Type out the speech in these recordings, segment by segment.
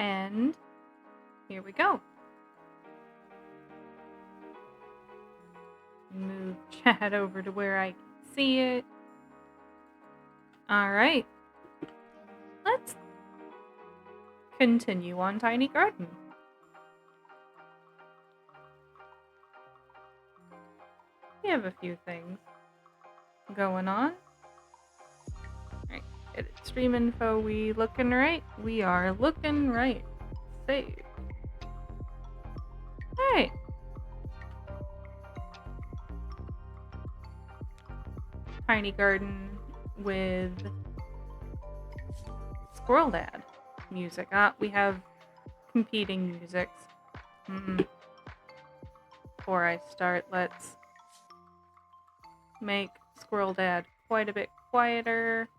And here we go. Move chat over to where I can see it. All right. Let's continue on Tiny Garden. We have a few things going on. Alright, edit stream info. We looking right? We are looking right. Save. Alright. Tiny Garden with Squirrel Dad music. We have competing musics. Before I start, let's make Squirrel Dad quite a bit quieter.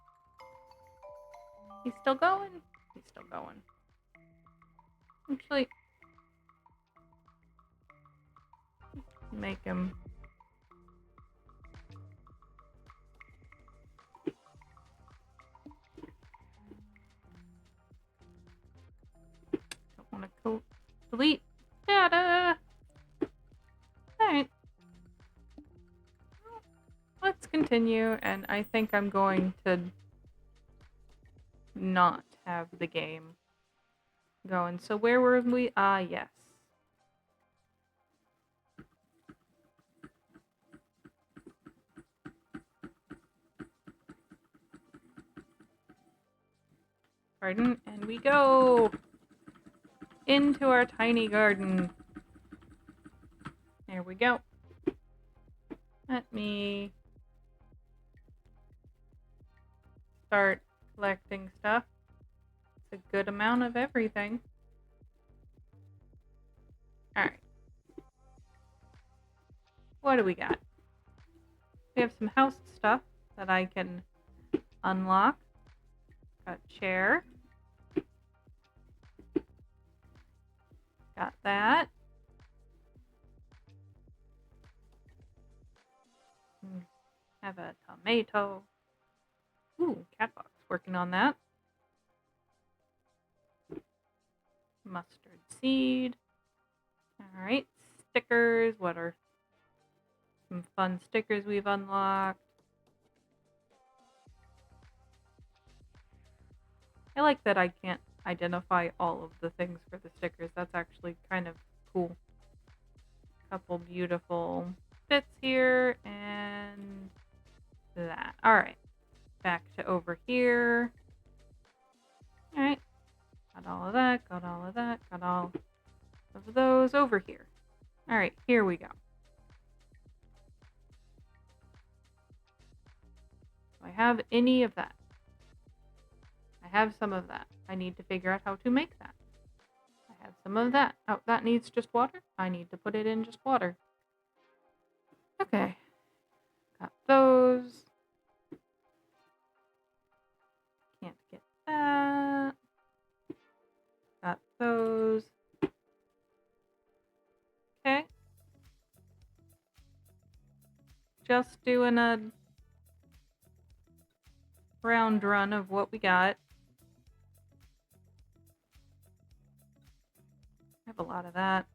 He's still going? He's still going. Actually, make him. Don't want to delete data. Alright. Let's continue, and I think I'm going to not have the game going. So where were we? Yes. Garden, and we go into our tiny garden. There we go. Let me start collecting stuff. It's a good amount of everything. Alright. What do we got? We have some house stuff that I can unlock. Got a chair. Got that. Have a tomato. Ooh, Catbox working on that. Mustard seed. Alright, stickers. What are some fun stickers we've unlocked? I like that I can't identify all of the things for the stickers. That's actually kind of cool. Couple beautiful bits here and that. Alright. Back to over here. Alright. Got all of that, got all of that, got all of those over here. Alright, here we go. Do I have any of that? I have some of that. I need to figure out how to make that. I have some of that. Oh, that needs just water? I need to put it in just water. Okay. Got those. Can't get that. Got those. Okay. Just doing a round run of what we got. I have a lot of that.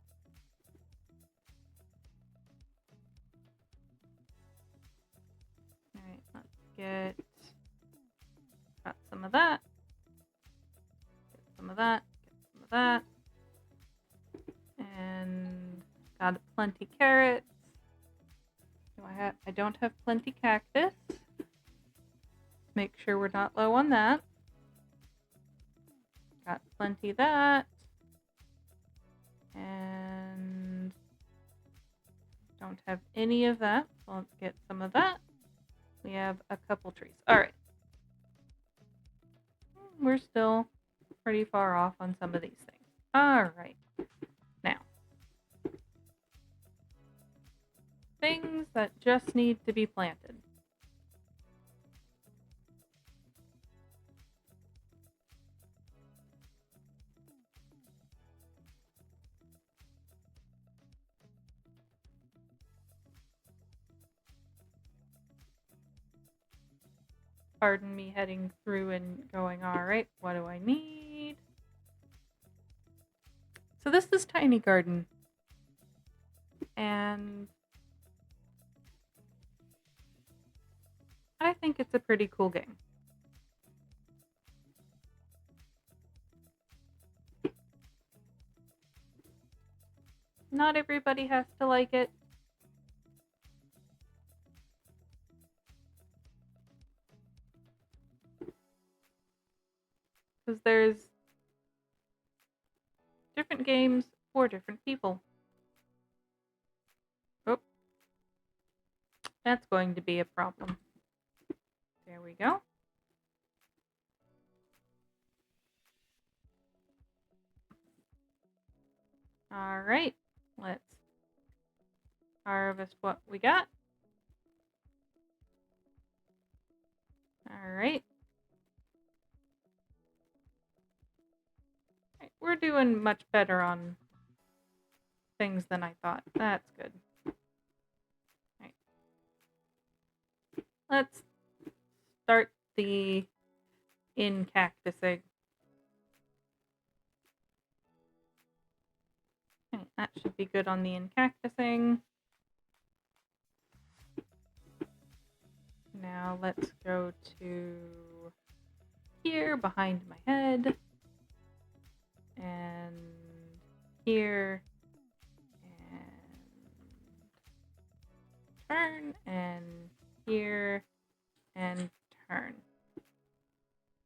Alright, let's get... Got some of that. Get some of that. Get some of that. And got plenty carrots. I don't have plenty cactus. Make sure we're not low on that. Got plenty of that. And don't have any of that. So let's get some of that. We have a couple trees. Alright. We're still pretty far off on some of these things. Alright. Now. Things that just need to be planted. Pardon me heading through and going, alright, what do I need? So this is Tiny Garden. And I think it's a pretty cool game. Not everybody has to like it. Because there's different games for different people. Oh, that's going to be a problem. There we go. All right, let's harvest what we got. All right. We're doing much better on things than I thought. That's good. All right. Let's start the in-cactusing. Okay, that should be good on the in-cactusing. Now let's go to here behind my head. And here. And turn. And here. And turn.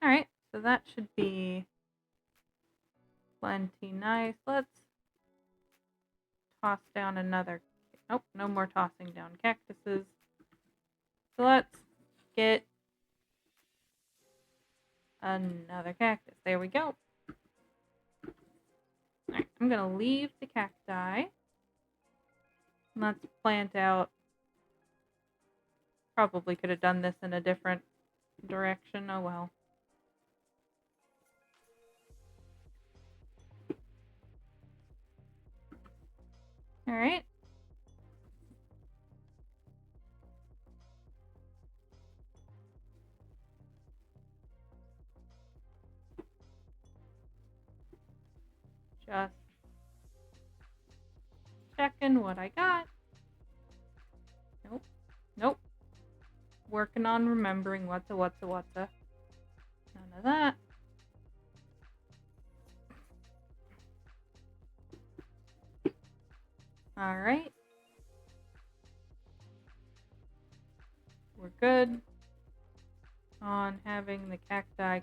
Alright, so that should be plenty nice. Let's toss down another. Nope, no more tossing down cactuses. So let's get another cactus. There we go. Alright, I'm going to leave the cacti. Let's plant out. Probably could have done this in a different direction. Oh well. Alright. Just checking what I got. Nope. Nope. Working on remembering what's a. None of that. Alright. We're good on having the cacti.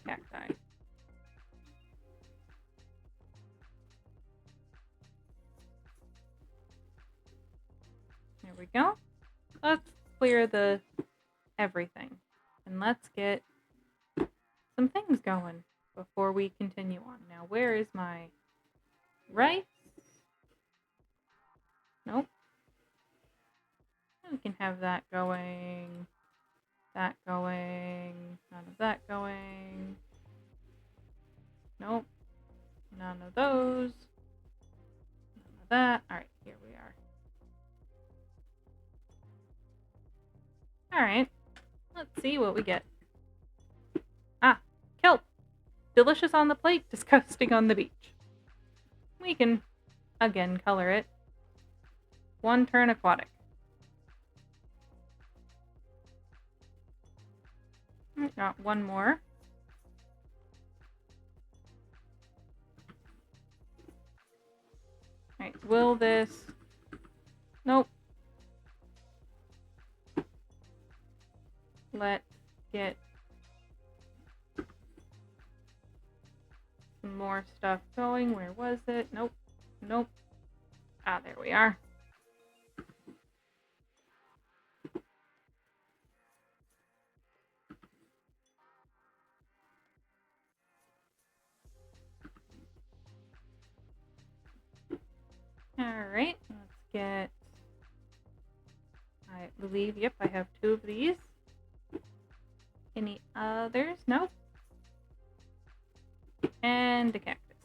There we go. Let's clear the everything. And let's get some things going before we continue on. Now, where is my rice? Nope. We can have that going. That going. None of that going. Nope. None of those. None of that. Alright, here we are. Alright. Let's see what we get. Ah, kelp. Delicious on the plate, disgusting on the beach. We can, again, color it. One turn aquatic. Got one more. Alright, will this... Nope. Let's get some more stuff going. Where was it? Nope. Nope. Ah, there we are. Alright, let's get... I believe, yep, I have 2 of these. Any others? Nope. And a cactus.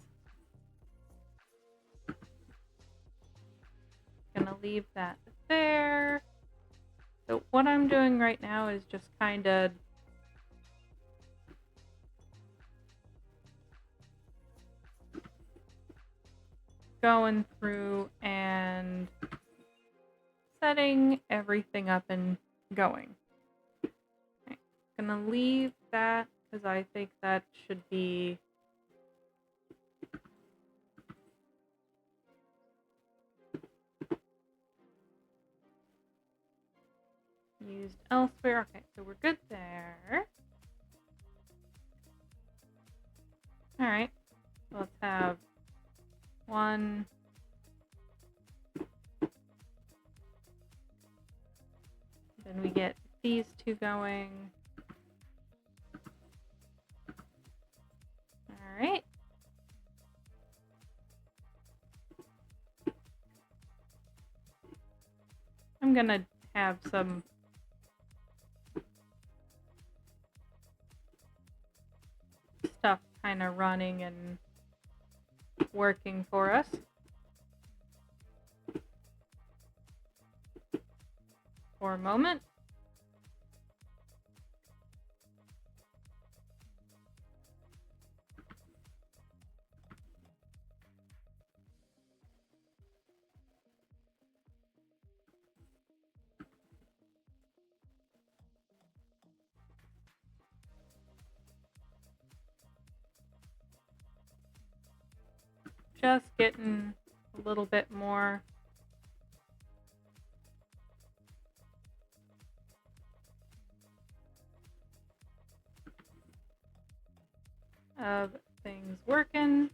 Gonna leave that there. So what I'm doing right now is just kind of going through and setting everything up and going. Okay. I'm gonna leave that because I think that should be used elsewhere. Okay, so we're good there. Alright, let's have one. Then we get these two going. Alright. I'm gonna have some stuff kind of running and working for us. For a moment. Just getting a little bit more of things working.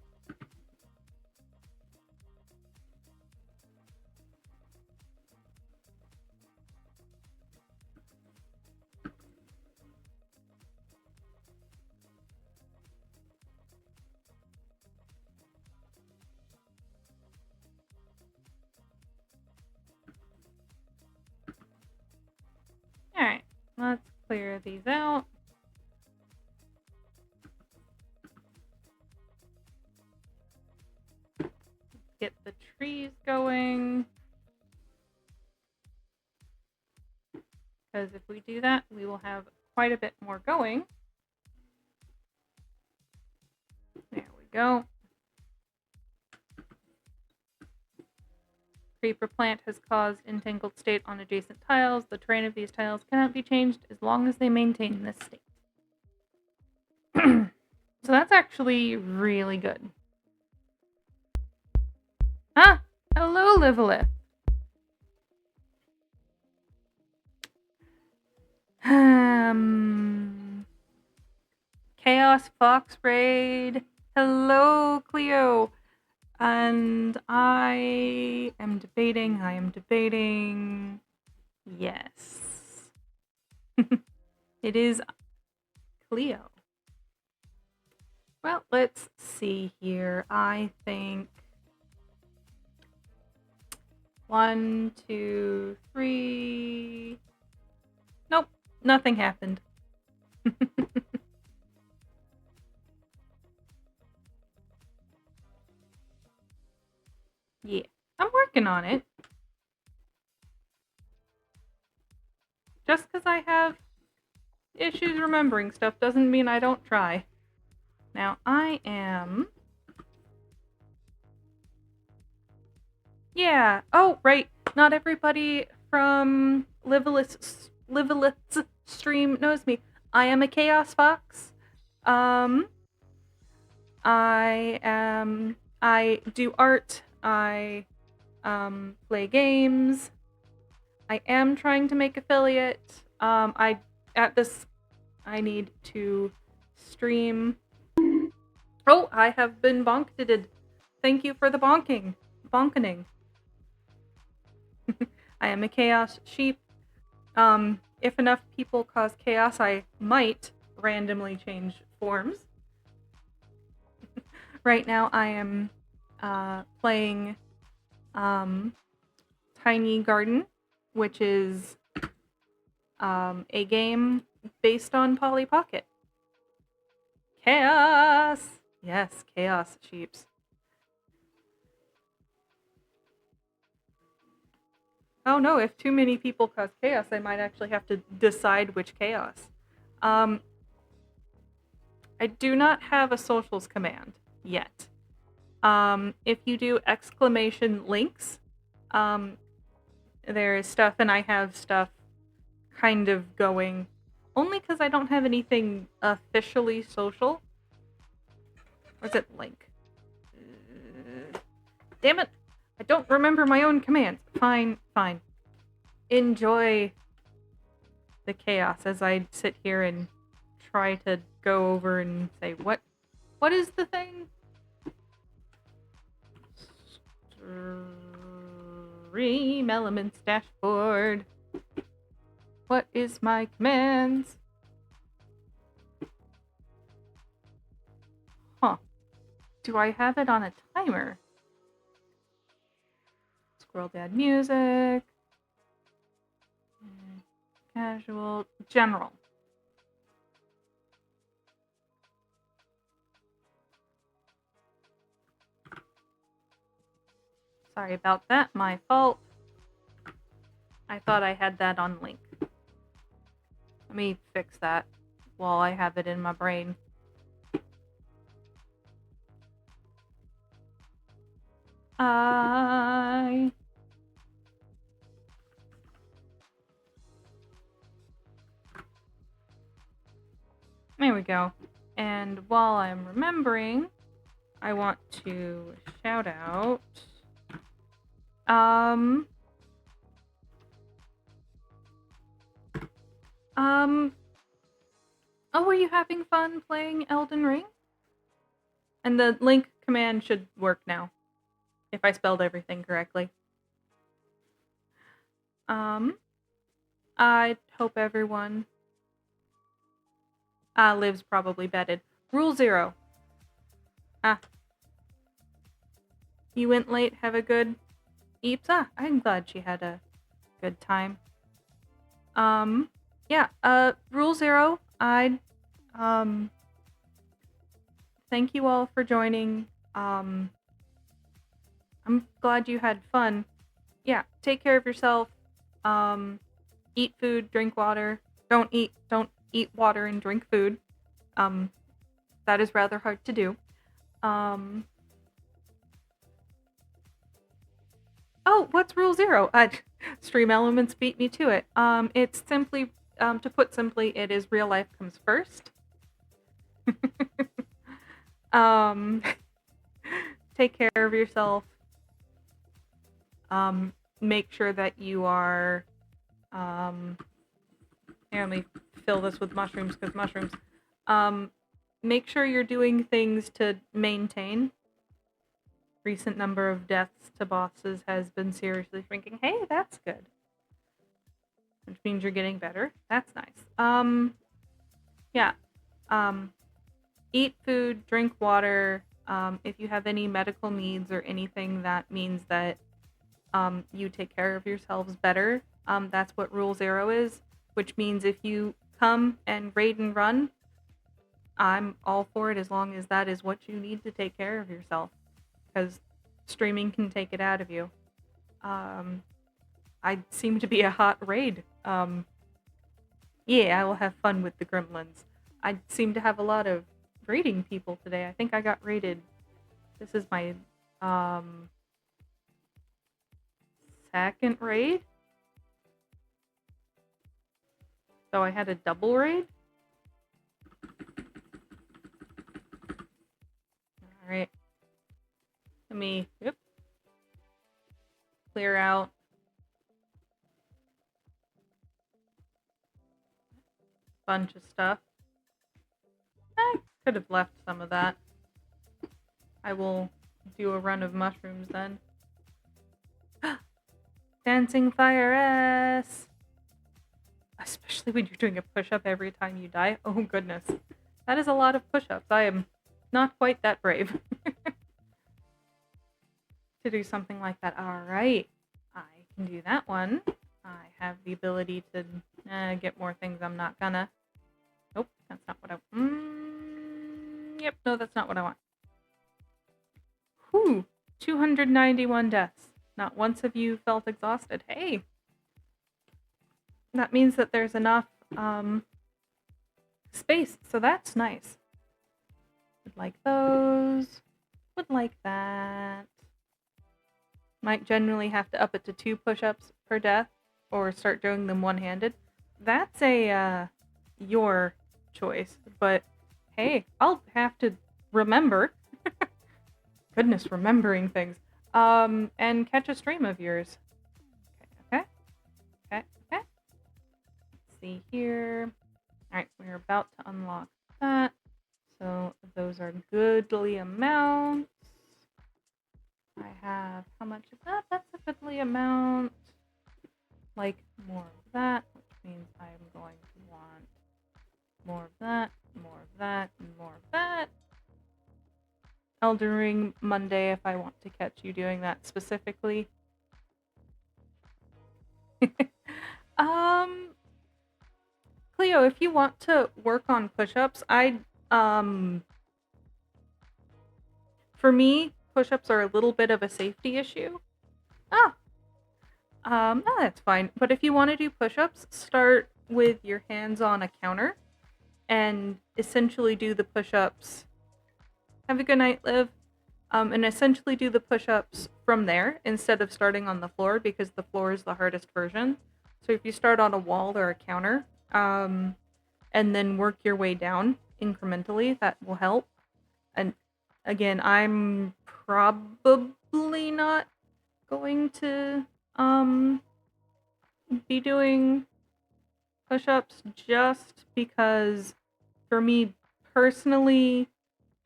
Alright, let's clear these out. Get the trees going. Because if we do that, we will have quite a bit more going. There we go. Creeper plant has caused entangled state on adjacent tiles. The terrain of these tiles cannot be changed as long as they maintain this state. So that's actually really good. Ah! Hello, Livelith. Chaos Fox Raid. Hello, Cleo. And I am debating. Yes. It is Cleo. Well, let's see here. I think 1, 2, 3. Nope, nothing happened. Yeah, I'm working on it. Just because I have issues remembering stuff doesn't mean I don't try. Now, I am... Yeah. Oh, right. Not everybody from Livelith's stream knows me. I am a Chaos Fox. I do art. I play games. I am trying to make affiliate. I need to stream. Oh, I have been bonketed. Thank you for the bonkening. I am a chaos sheep. If enough people cause chaos, I might randomly change forms. Right now, I am playing Tiny Garden, which is a game based on Polly Pocket. Chaos! Yes, chaos sheeps. Oh no, if too many people cause chaos, I might actually have to decide which chaos. I do not have a socials command yet. If you do exclamation links, there is stuff, and I have stuff kind of going, only because I don't have anything officially social. Where's it? Link. Damn it! I don't remember my own commands. Fine. Enjoy the chaos as I sit here and try to go over and say, what is the thing? Stream elements dashboard. What is my commands? Huh. Do I have it on a timer? Scroll down, music. Casual. General. Sorry about that. My fault. I thought I had that on link. Let me fix that while I have it in my brain. There we go. And while I'm remembering, I want to shout out oh, were you having fun playing Elden Ring? And the link command should work now, if I spelled everything correctly. I hope everyone lives probably bedded. Rule 0. You went late, have a good eeps. I'm glad she had a good time. Rule 0, I'd thank you all for joining. I'm glad you had fun. Yeah, take care of yourself. Eat food, drink water. Don't eat water and drink food. That is rather hard to do. Oh, what's rule 0? Stream elements beat me to it. It's simply, to put simply, it is real life comes first. Take care of yourself. Make sure that you are, here, let me fill this with mushrooms, because mushrooms. Make sure you're doing things to maintain. Recent number of deaths to bosses has been seriously shrinking. Hey, that's good. Which means you're getting better. That's nice. Eat food, drink water. If you have any medical needs or anything that means that you take care of yourselves better, that's what rule 0 is, which means if you come and raid and run, I'm all for it as long as that is what you need to take care of yourself, because streaming can take it out of you. I seem to be a hot raid. Yeah, I will have fun with the gremlins. I seem to have a lot of raiding people today. I think I got raided. This is my second raid. So I had a double raid. Alright. Let me clear out. Bunch of stuff. I could have left some of that. I will do a run of mushrooms then. Dancing fire ass! Especially when you're doing a push-up every time you die. Oh goodness. That is a lot of push-ups. I am not quite that brave to do something like that. Alright. I can do that one. I have the ability to get more things. I'm not gonna. Nope, that's not what I... Yep, no, that's not what I want. Whew. 291 deaths. Not once have you felt exhausted. Hey! That means that there's enough space, so that's nice. Like those. would like that. Might generally have to up it to 2 push-ups per death or start doing them one-handed. That's a your choice, but hey, I'll have to remember. Goodness, remembering things. And catch a stream of yours. Okay. Let's see here. Alright, we're about to unlock that. So those are goodly amounts. I have how much of that? That's a goodly amount. Like more of that, which means I'm going to want more of that, more of that, and more of that. Elden Ring Monday if I want to catch you doing that specifically. Cleo, if you want to work on push-ups, for me, push-ups are a little bit of a safety issue. No, that's fine. But if you want to do push-ups, start with your hands on a counter and essentially do the push-ups. Have a good night, Liv. And essentially do the push-ups from there instead of starting on the floor because the floor is the hardest version. So if you start on a wall or a counter, and then work your way down incrementally, that will help. And again, I'm probably not going to be doing push-ups just because for me personally,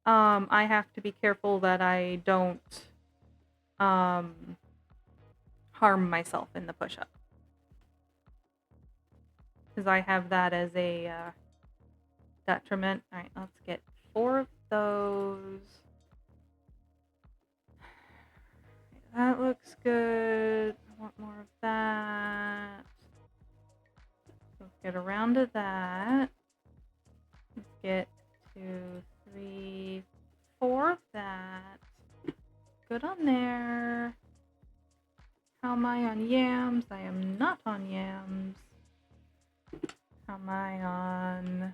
I have to be careful that I don't harm myself in the push-up. Because I have that as a detriment. Alright, let's get 4 of those. That looks good. I want more of that. Let's get around to that. Let's get 2, 3, 4 of that. Good on there. How am I on yams? I am not on yams. How am I on?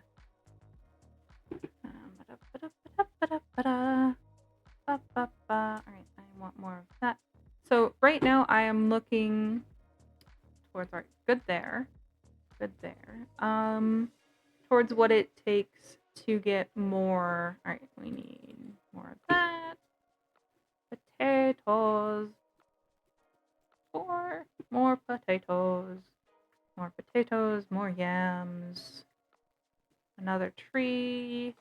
Alright, I want more of that. So right now I am looking towards our good there. Towards what it takes to get more. Alright, we need more of that. Potatoes. 4 more potatoes. More potatoes, more yams. Another tree.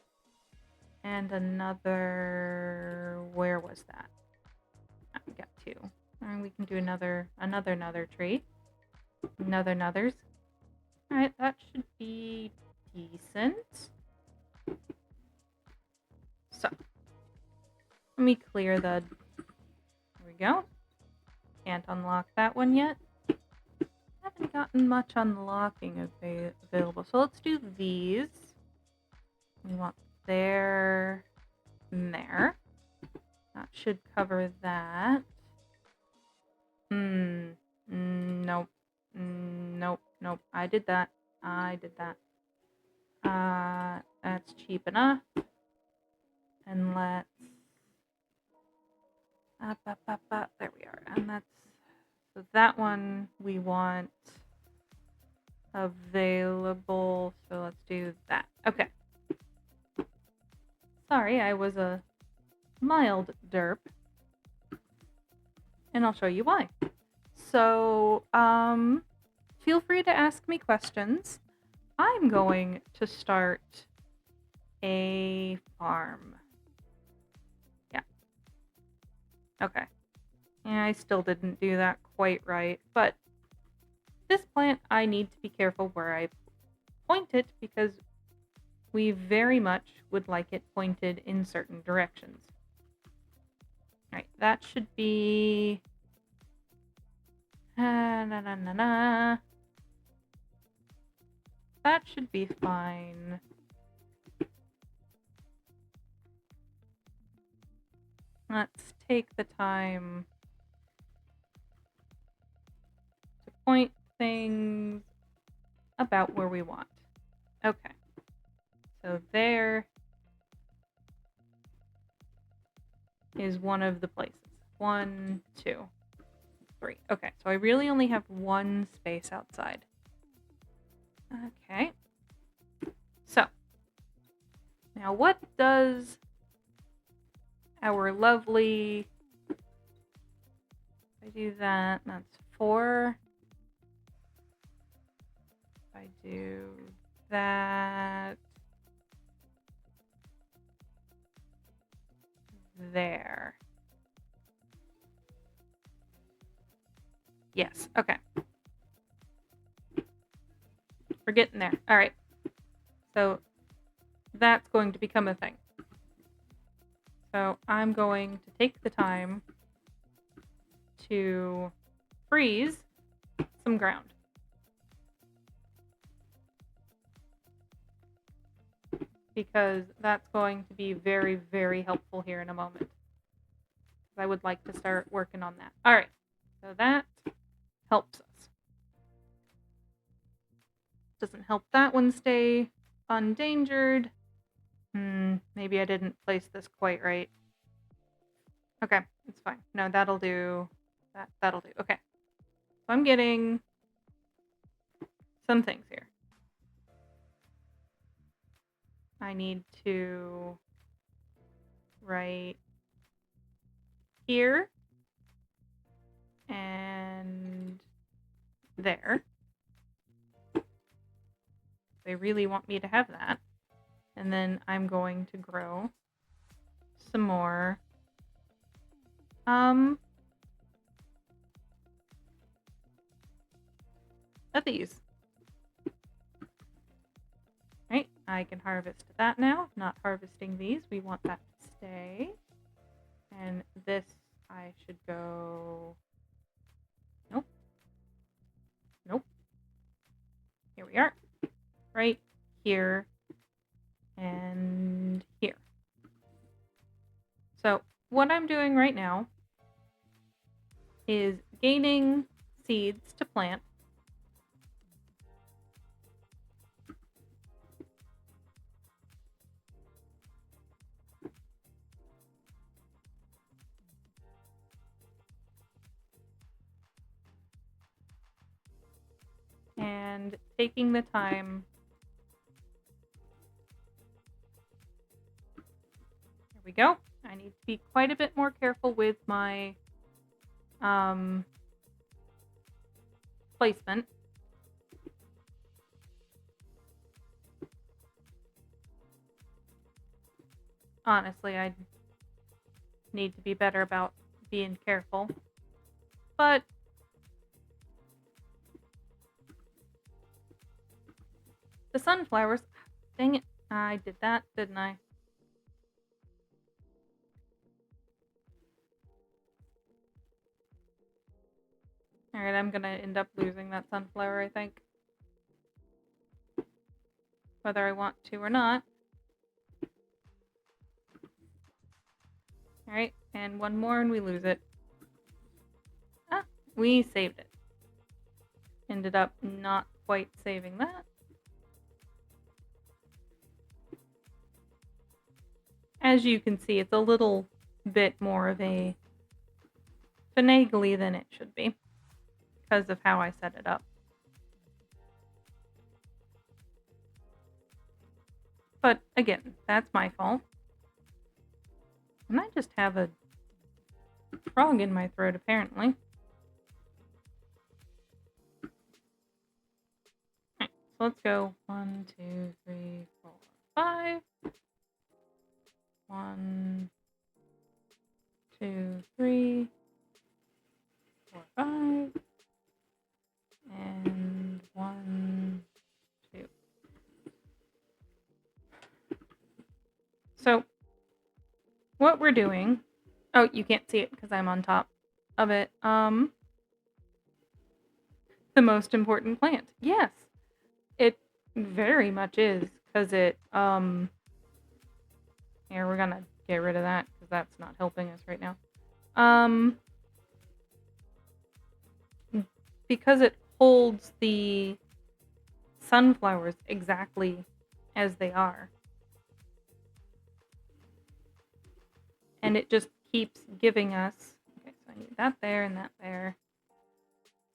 And another. Where was that? Oh, we got 2. And we can do another tree. Another's. Alright, that should be decent. So, let me clear the. There we go. Can't unlock that one yet. Haven't gotten much unlocking available. So let's do these. We want there and there. That should cover that. Nope. Nope. I did that. That's cheap enough. And let's... there we are. And that's... So that one we want available. So let's do that. Okay. Sorry, I was a mild derp. And I'll show you why. So, feel free to ask me questions. I'm going to start a farm. Yeah. Okay. Yeah, I still didn't do that quite right, but this plant, I need to be careful where I point it because we very much would like it pointed in certain directions. Alright, that should be... That should be fine. Let's take the time to point things about where we want. Okay. So there. is one of the places. 1, 2, 3. Okay, so I really only have one space outside. Okay. So, now what does our lovely... If I do that, that's 4. If I do that... There. Yes, okay. We're getting there. All right. So that's going to become a thing. So I'm going to take the time to freeze some ground. Because that's going to be very, very helpful here in a moment. I would like to start working on that. All right, so that helps us. Doesn't help that one stay undangered. Maybe I didn't place this quite right. Okay, it's fine. No, that'll do. That'll do. Okay. So I'm getting some things here. I need to write here and there. They really want me to have that. And then I'm going to grow some more of these. Right, I can harvest that now. Not harvesting these. We want that to stay. And this I should go... Nope. Nope. Here we are. Right here and here. So what I'm doing right now is gaining seeds to plant. And taking the time. There we go. I need to be quite a bit more careful with my placement. Honestly, I need to be better about being careful. But the sunflowers, dang it, I did that, didn't I? Alright, I'm gonna end up losing that sunflower, I think. Whether I want to or not. Alright, and one more and we lose it. Ah, we saved it. Ended up not quite saving that. As you can see, it's a little bit more of a finagly than it should be because of how I set it up. But again, that's my fault. And I just have a frog in my throat, apparently. Alright, so let's go 1, 2, 3, 4, 5. 1, 2, 3, 4, 5. And 1, 2. So what we're doing, oh, you can't see it because I'm on top of it. The most important plant. Yes, it very much is because it, here, we're gonna get rid of that because that's not helping us right now. Because it holds the sunflowers exactly as they are. And it just keeps giving us. Okay, so I need that there and that there.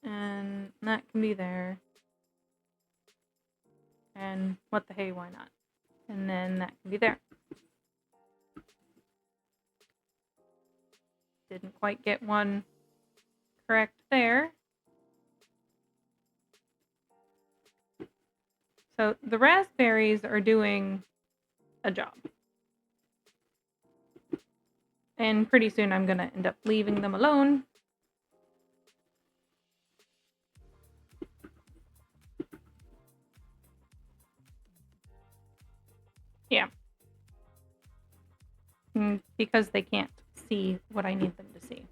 And that can be there. And what the hey, why not? And then that can be there. Didn't quite get one correct there. So the raspberries are doing a job. And pretty soon I'm going to end up leaving them alone. Yeah. Because they can't see what I need them to see.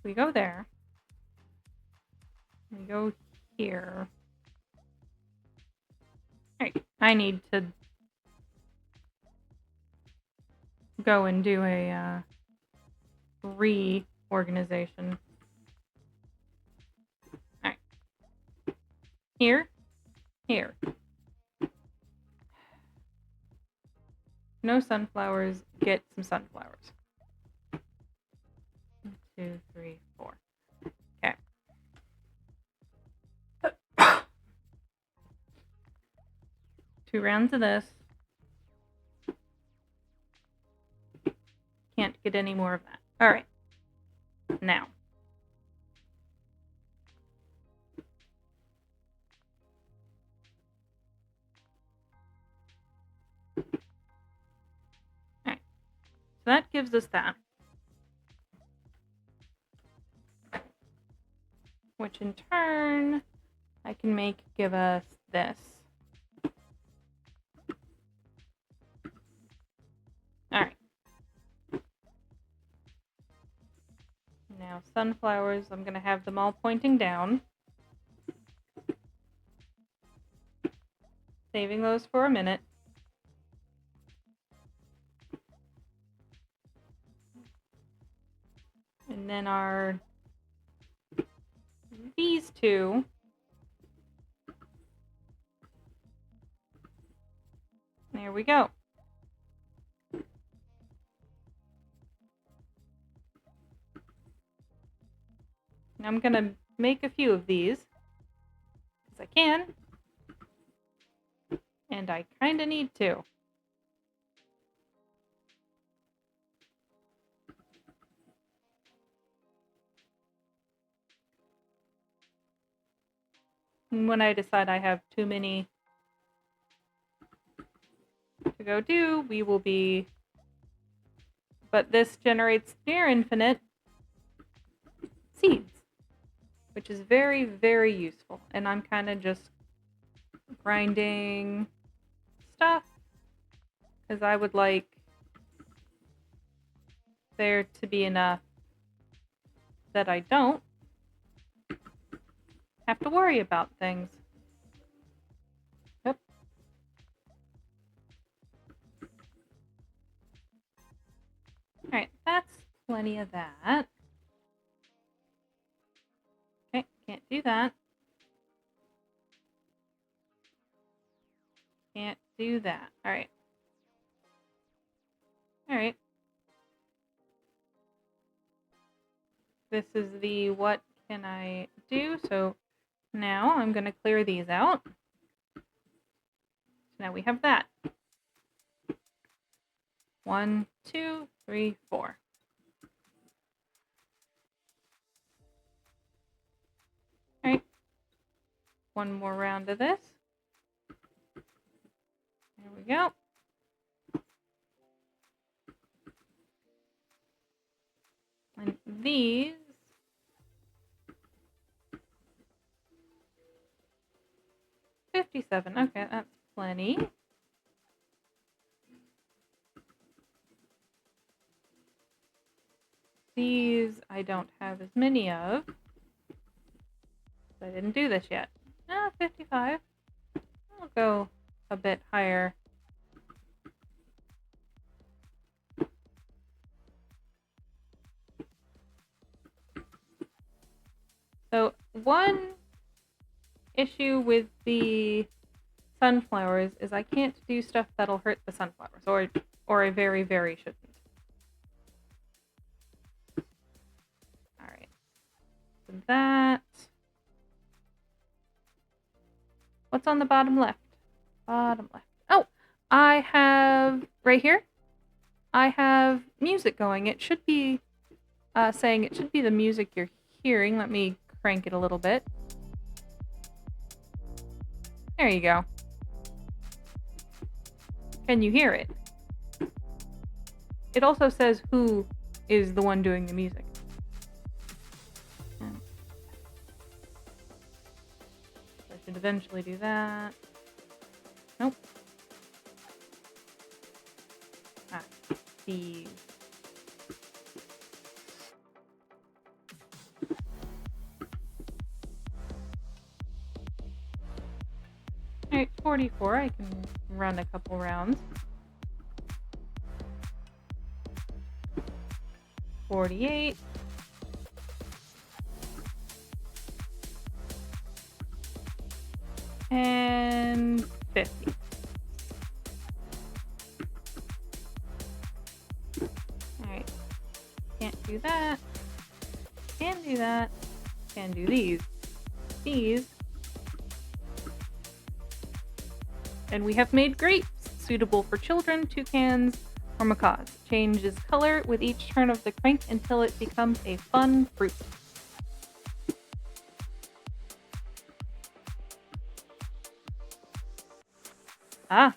We go there. We go here. Alright, I need to go and do a reorganization. Alright. Here. Here. No sunflowers, get some sunflowers. 1, 2, 3, 4. Okay. 2 rounds of this. Can't get any more of that. Alright. Now. Alright. So that gives us that. Which in turn, I can make give us this. Alright. Now sunflowers, I'm going to have them all pointing down. Saving those for a minute. And then these two. There we go. And I'm going to make a few of these. Because I can. And I kind of need to. And when I decide I have too many to go do, we will be... But this generates near infinite seeds, which is very, very useful. And I'm kind of just grinding stuff because I would like there to be enough that I don't have to worry about things. Yep. Alright, that's plenty of that. Okay, can't do that. Can't do that. Alright. Alright. This is the what can I do? So now I'm going to clear these out. So now we have that. 1, 2, 3, 4. Alright. One more round of this. There we go. And these 57. Okay, that's plenty. These I don't have as many of. I didn't do this yet. 55. I'll go a bit higher. So one issue with the sunflowers is I can't do stuff that'll hurt the sunflowers, or I very, very shouldn't. Alright. So that. What's on the bottom left? Bottom left. Oh! I have, right here, I have music going. It should be saying it should be the music you're hearing. Let me crank it a little bit. There you go. Can you hear it? It also says who is the one doing the music. I should eventually do that. Nope. These. Alright, 44. I can run a couple rounds. 48. And 50. Alright. Can't do that. Can do that. Can do these. These. And we have made grapes, suitable for children, toucans, or macaws. Changes color with each turn of the crank until it becomes a fun fruit. Ah,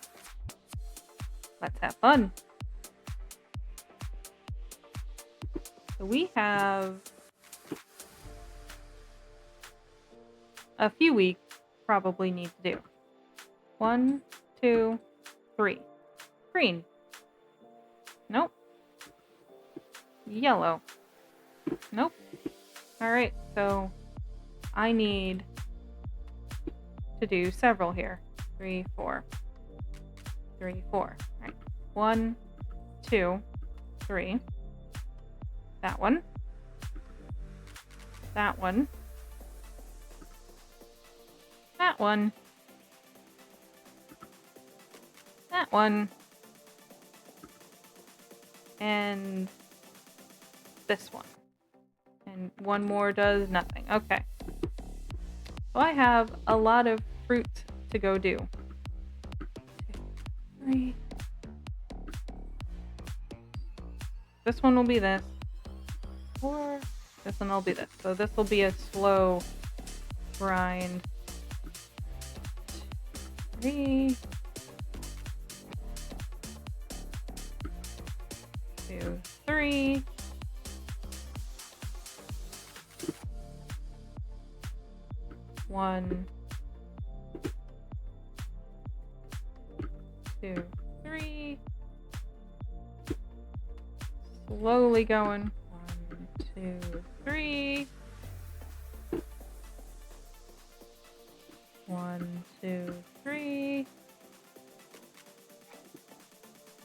let's have fun. So we have a few we probably need to do. 1, 2, 3. Green. Nope. Yellow. Nope. Alright, so I need to do several here. 3, 4. 3, 4. Alright. 1, 2, 3. That one. That one. That one. That one. And this one. And one more does nothing. Okay. So I have a lot of fruit to go do. 2, 3. This one will be this. 4. This one will be this. So this will be a slow grind. 3. 2, 3. 1, 2, 3. Slowly going. 1, 2, 3. 1, 2, 3.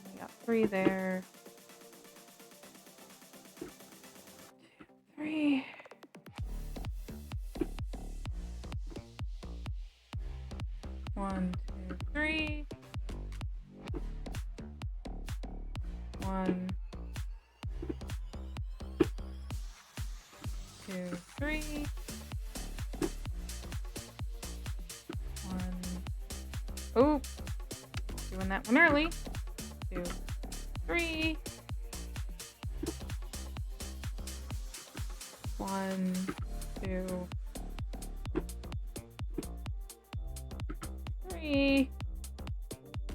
We got 3 there. 2, 3. 1, 2, 3. 1, 2, 3. 1. Oh, doing that one early. 2, 3. 1, 2, 3.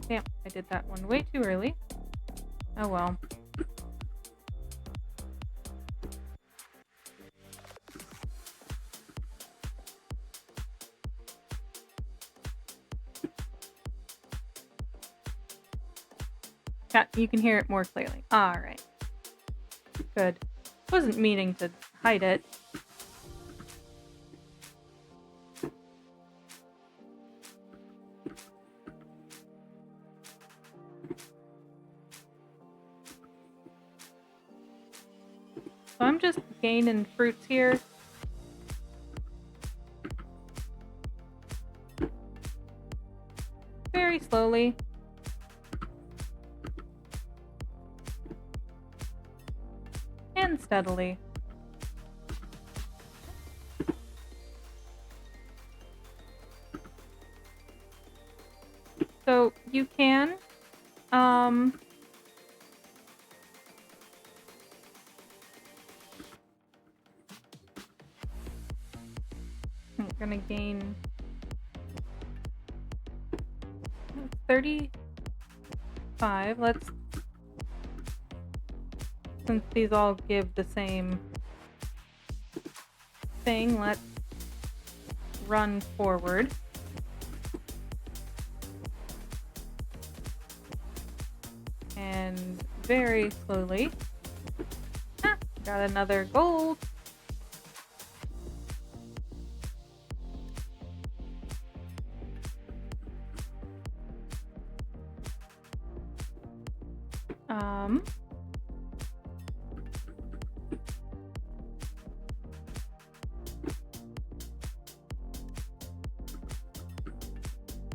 Damn, I did that one way too early. Oh well. Yeah, you can hear it more clearly. Alright. Good. Wasn't meaning to hide it. So I'm just gaining fruits here. Very slowly. and steadily. So you can, I'm gonna gain 35. Let's, since these all give the same thing, let's run forward. And very slowly. Ah, got another gold.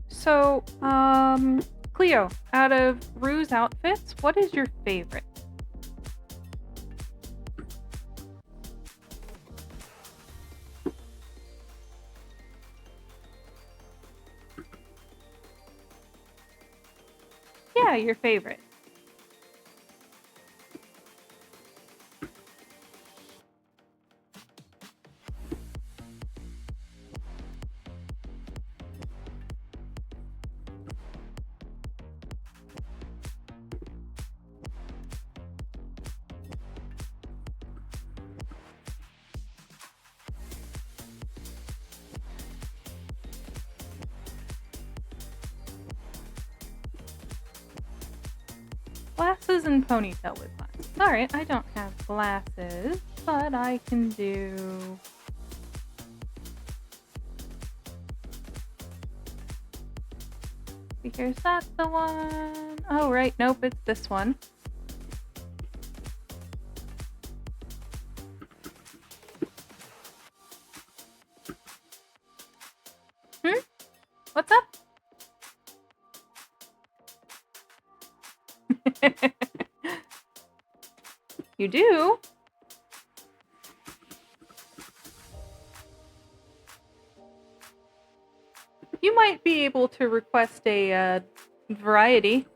So, Cleo, out of Rue's outfits, what is your favorite? Yeah, your favorite. Glasses and ponytail with glasses. Alright, I don't have glasses, but I can do... Here's that the one. Oh, right, nope, it's this one. What's up? You do? You might be able to request a variety.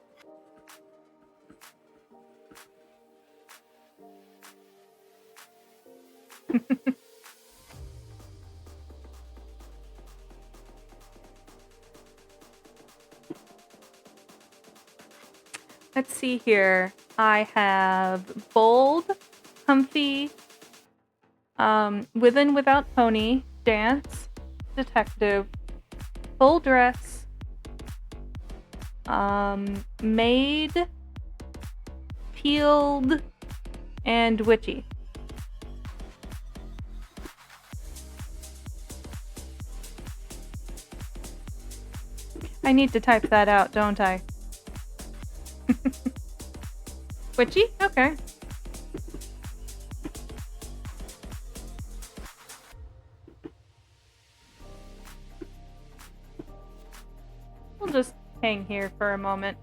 Let's see here. I have bold, comfy, with and without pony, dance, detective, full dress, maid, peeled, and witchy. I need to type that out, don't I? Witchy? Okay. We'll just hang here for a moment.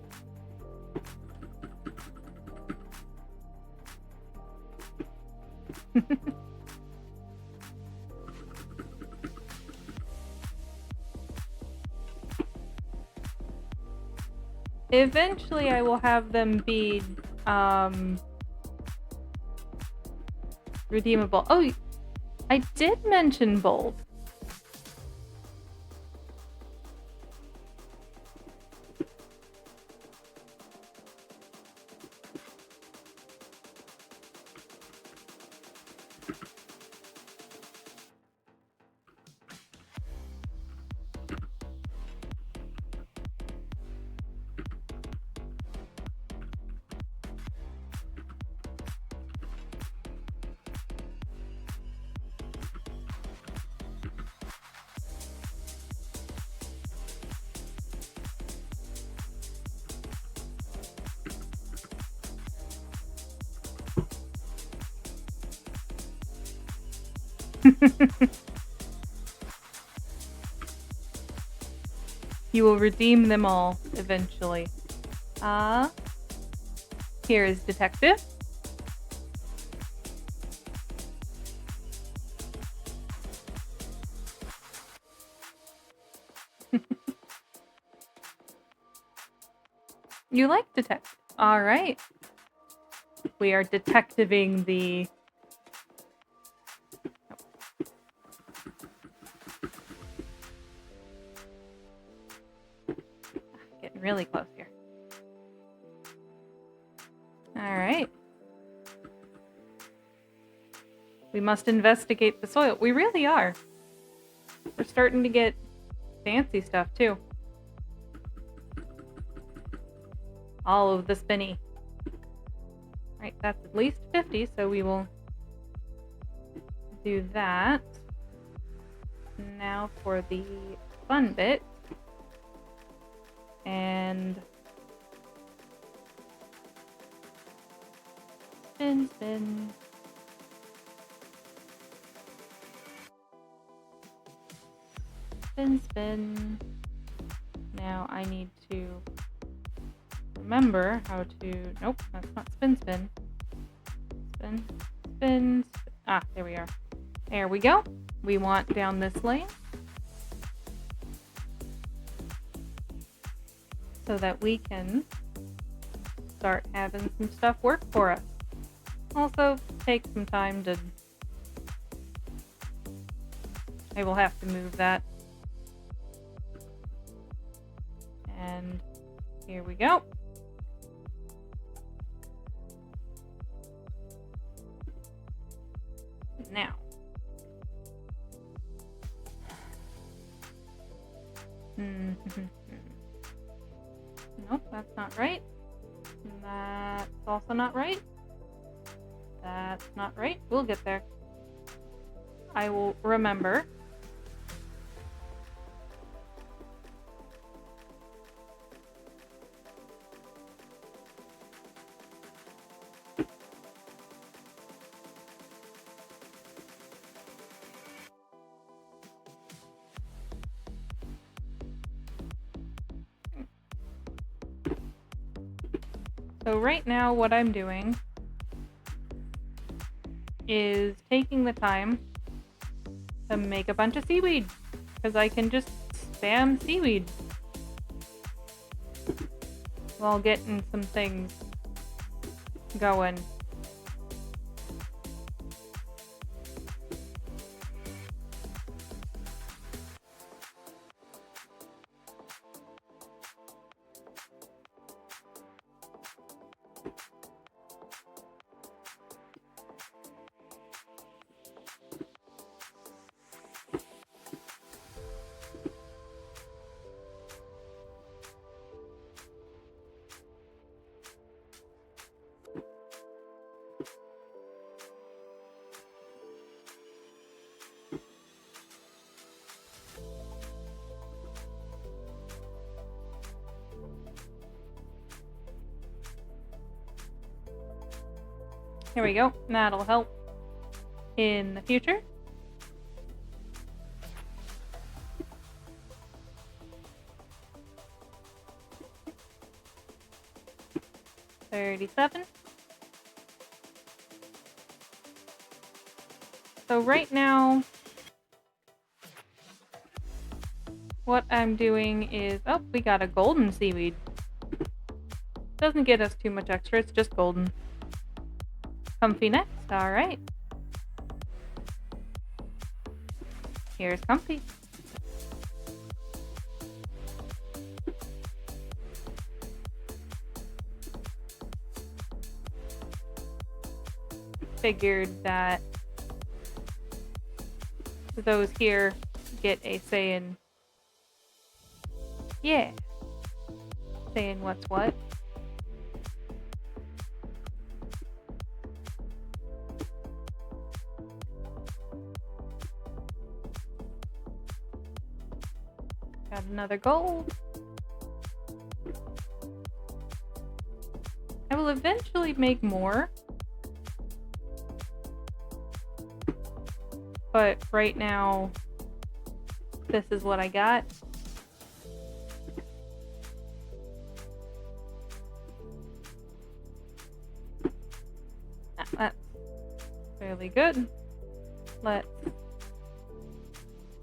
Eventually I will have them be redeemable. Oh, I did mention bold. You will redeem them all eventually. Here is detective. You like detect. All right. We are detectiving the... Getting really close here. All right. We must investigate the soil. We really are. We're starting to get fancy stuff too. All of the spinny. Right, that's at least 50, so we will do that. Now for the fun bit. And spin, spin. Spin, spin. Now I need to remember how to... Nope, that's not spin, spin. Spin, spin, spin. Ah, there we are. There we go. We want down this lane. So that we can start having some stuff work for us. Also, take some time to... I will have to move that. And here we go. Now. Nope, that's not right. That's also not right. That's not right. We'll get there. I will remember. So right now what I'm doing is taking the time to make a bunch of seaweed, because I can just spam seaweed while getting some things going. Here we go. That'll help in the future. $37. So right now, what I'm doing is, oh, we got a golden seaweed. Doesn't get us too much extra, it's just golden. Comfy next, alright. Here's Comfy. Figured that those here get a say in, yeah, saying what's what. Got another gold. I will eventually make more. But right now, this is what I got. That's fairly good. Let's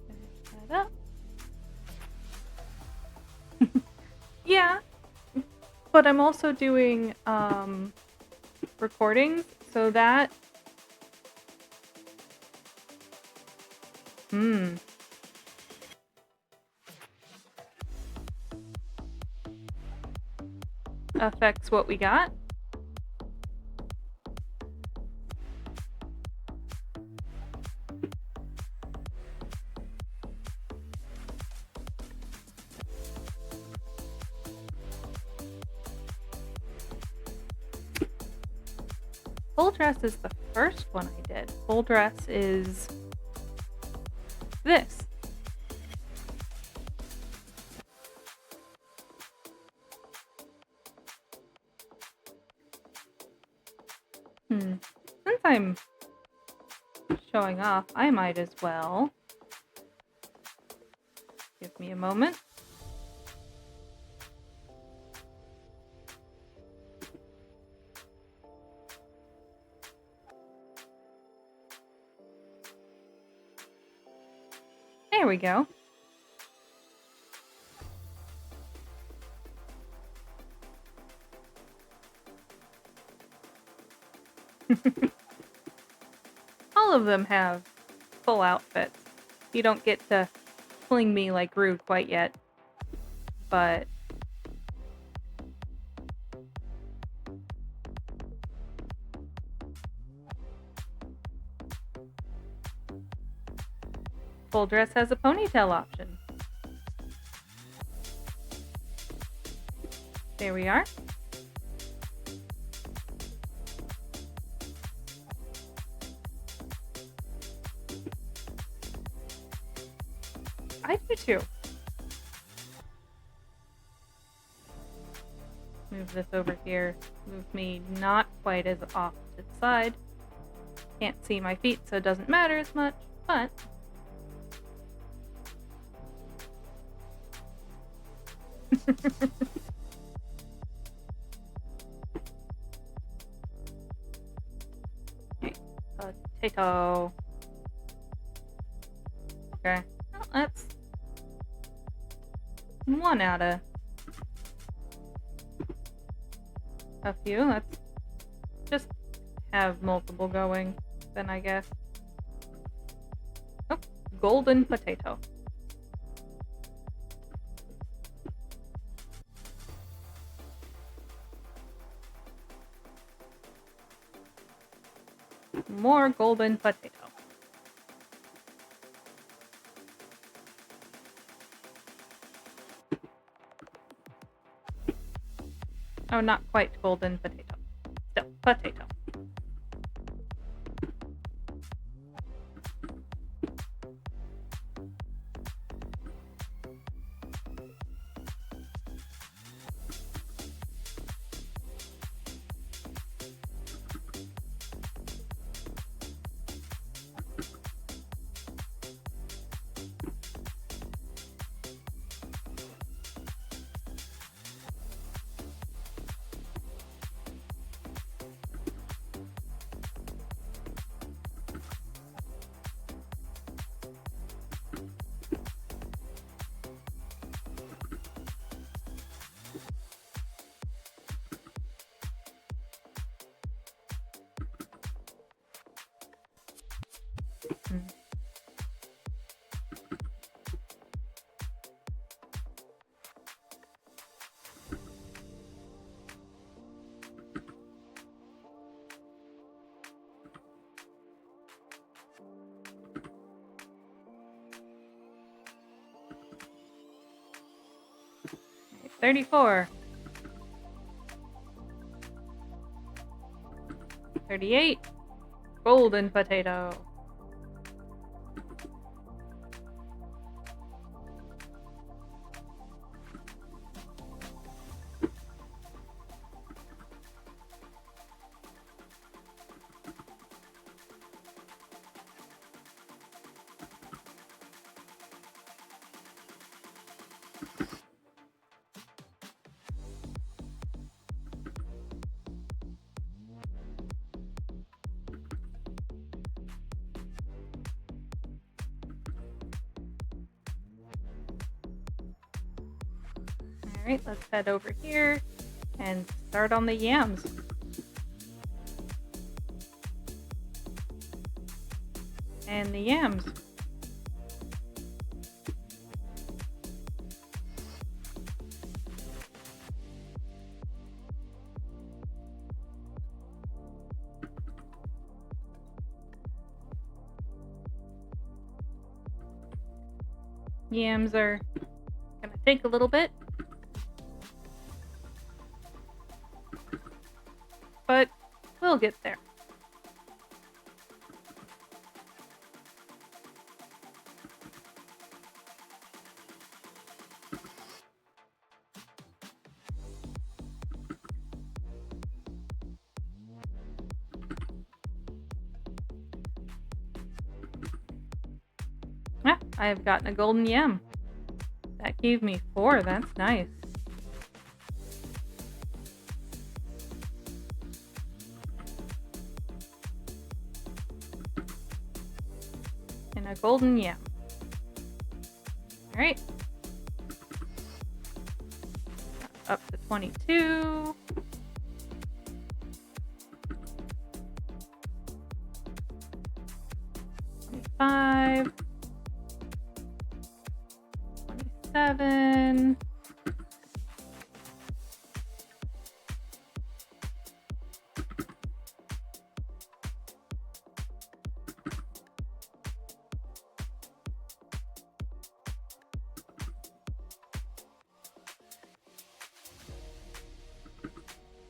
finish that up. Yeah, But I'm also doing recordings, so that affects what we got. Full dress is the first one I did. Full dress is this. Since I'm showing off, I might as well. Give me a moment. There we go. All of them have full outfits. You don't get to fling me like Rue quite yet, but full dress has a ponytail option. There we are. I do too. Move this over here. Move me not quite as off to the side. Can't see my feet, so it doesn't matter as much, but okay. Potato. Okay. Well, that's one out of a few. Let's just have multiple going, then I guess. Oh, golden potato. More golden potato. Oh, not quite golden potato. Still, potato. Okay, 34. 38. Golden potato. Alright, let's head over here. and start on the yams. And the yams. Yams are gonna take a little bit, but we'll get there. Ah, I have gotten a golden yam. That gave me 4. That's nice. And a golden yam. All right. Up to 22. $25. 27.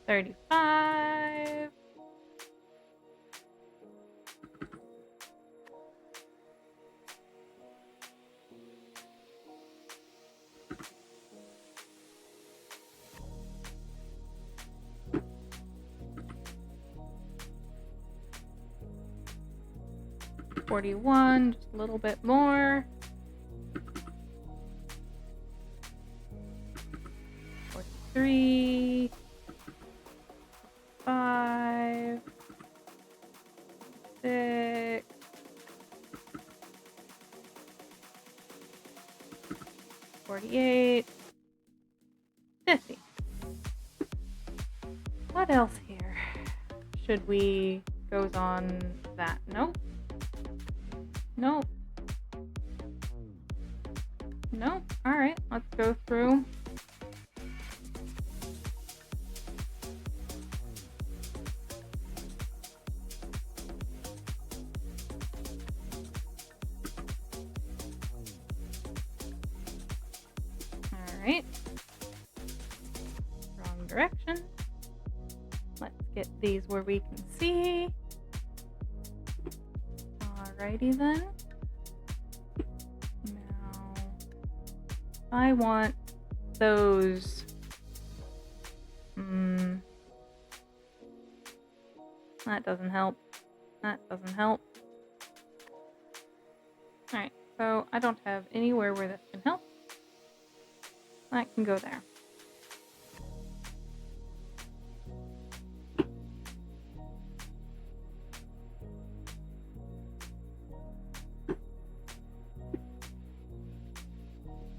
35. 41, just a little bit more. 43, 5, 6, 48, 50. What else here? Should we goes on that? Nope. Nope. Nope. Alright, let's go through. Alright. Wrong direction. Let's get these where we can see. Alrighty then. Now, I want those. That doesn't help. That doesn't help. Alright, so I don't have anywhere where this can help. That can go there.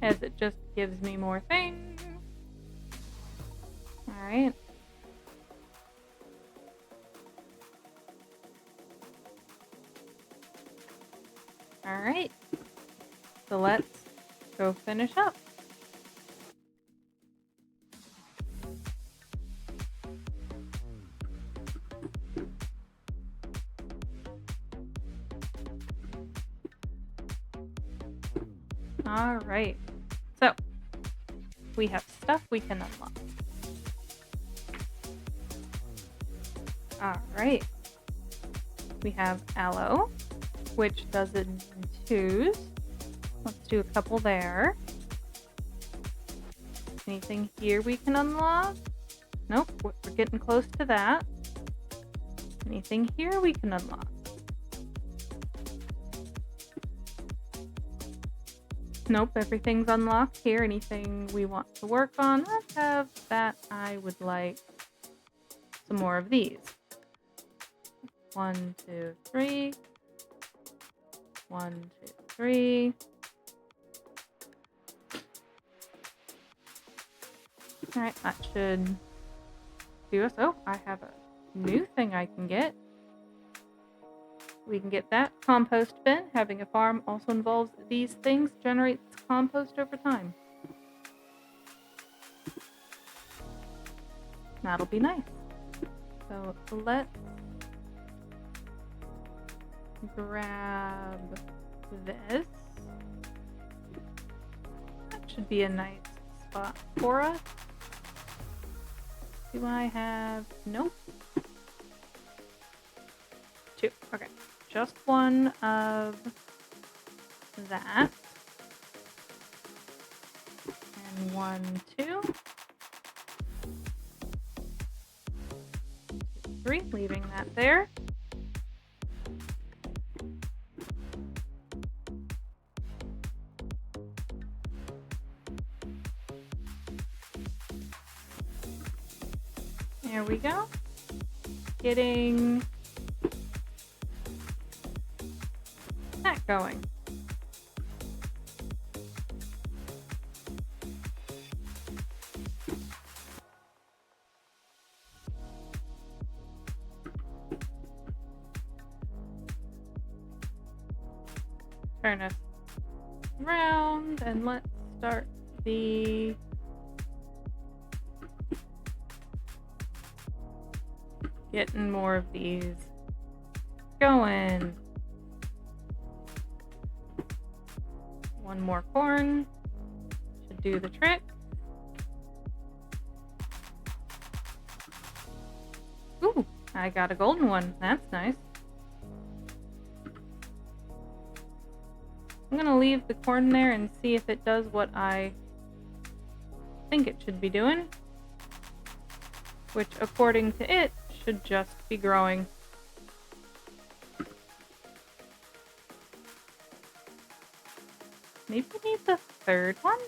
As it just gives me more things. Alright. Alright. So let's go finish up. Alright. So, we have stuff we can unlock. Alright. We have aloe, which does it in 2s. Let's do a couple there. Anything here we can unlock? Nope, we're getting close to that. Anything here we can unlock? Nope, everything's unlocked here. Anything we want to work on? Let's have that. I would like some more of these. 1, 2, 3. 1, 2, 3. Alright, that should to us. Oh, I have a new thing I can get. We can get that compost bin. Having a farm also involves these things, generates compost over time. That'll be nice. So let's grab this. That should be a nice spot for us. Do I have... Nope. 2. Okay. Just one of that. And 1, 2. 3. Leaving that there. There we go. Getting that going. Turn us around and let's start the getting more of these going. One more corn should do the trick. Ooh, I got a golden one. That's nice. I'm gonna leave the corn there and see if it does what I think it should be doing, which according to it should just be growing. Maybe we need the third one?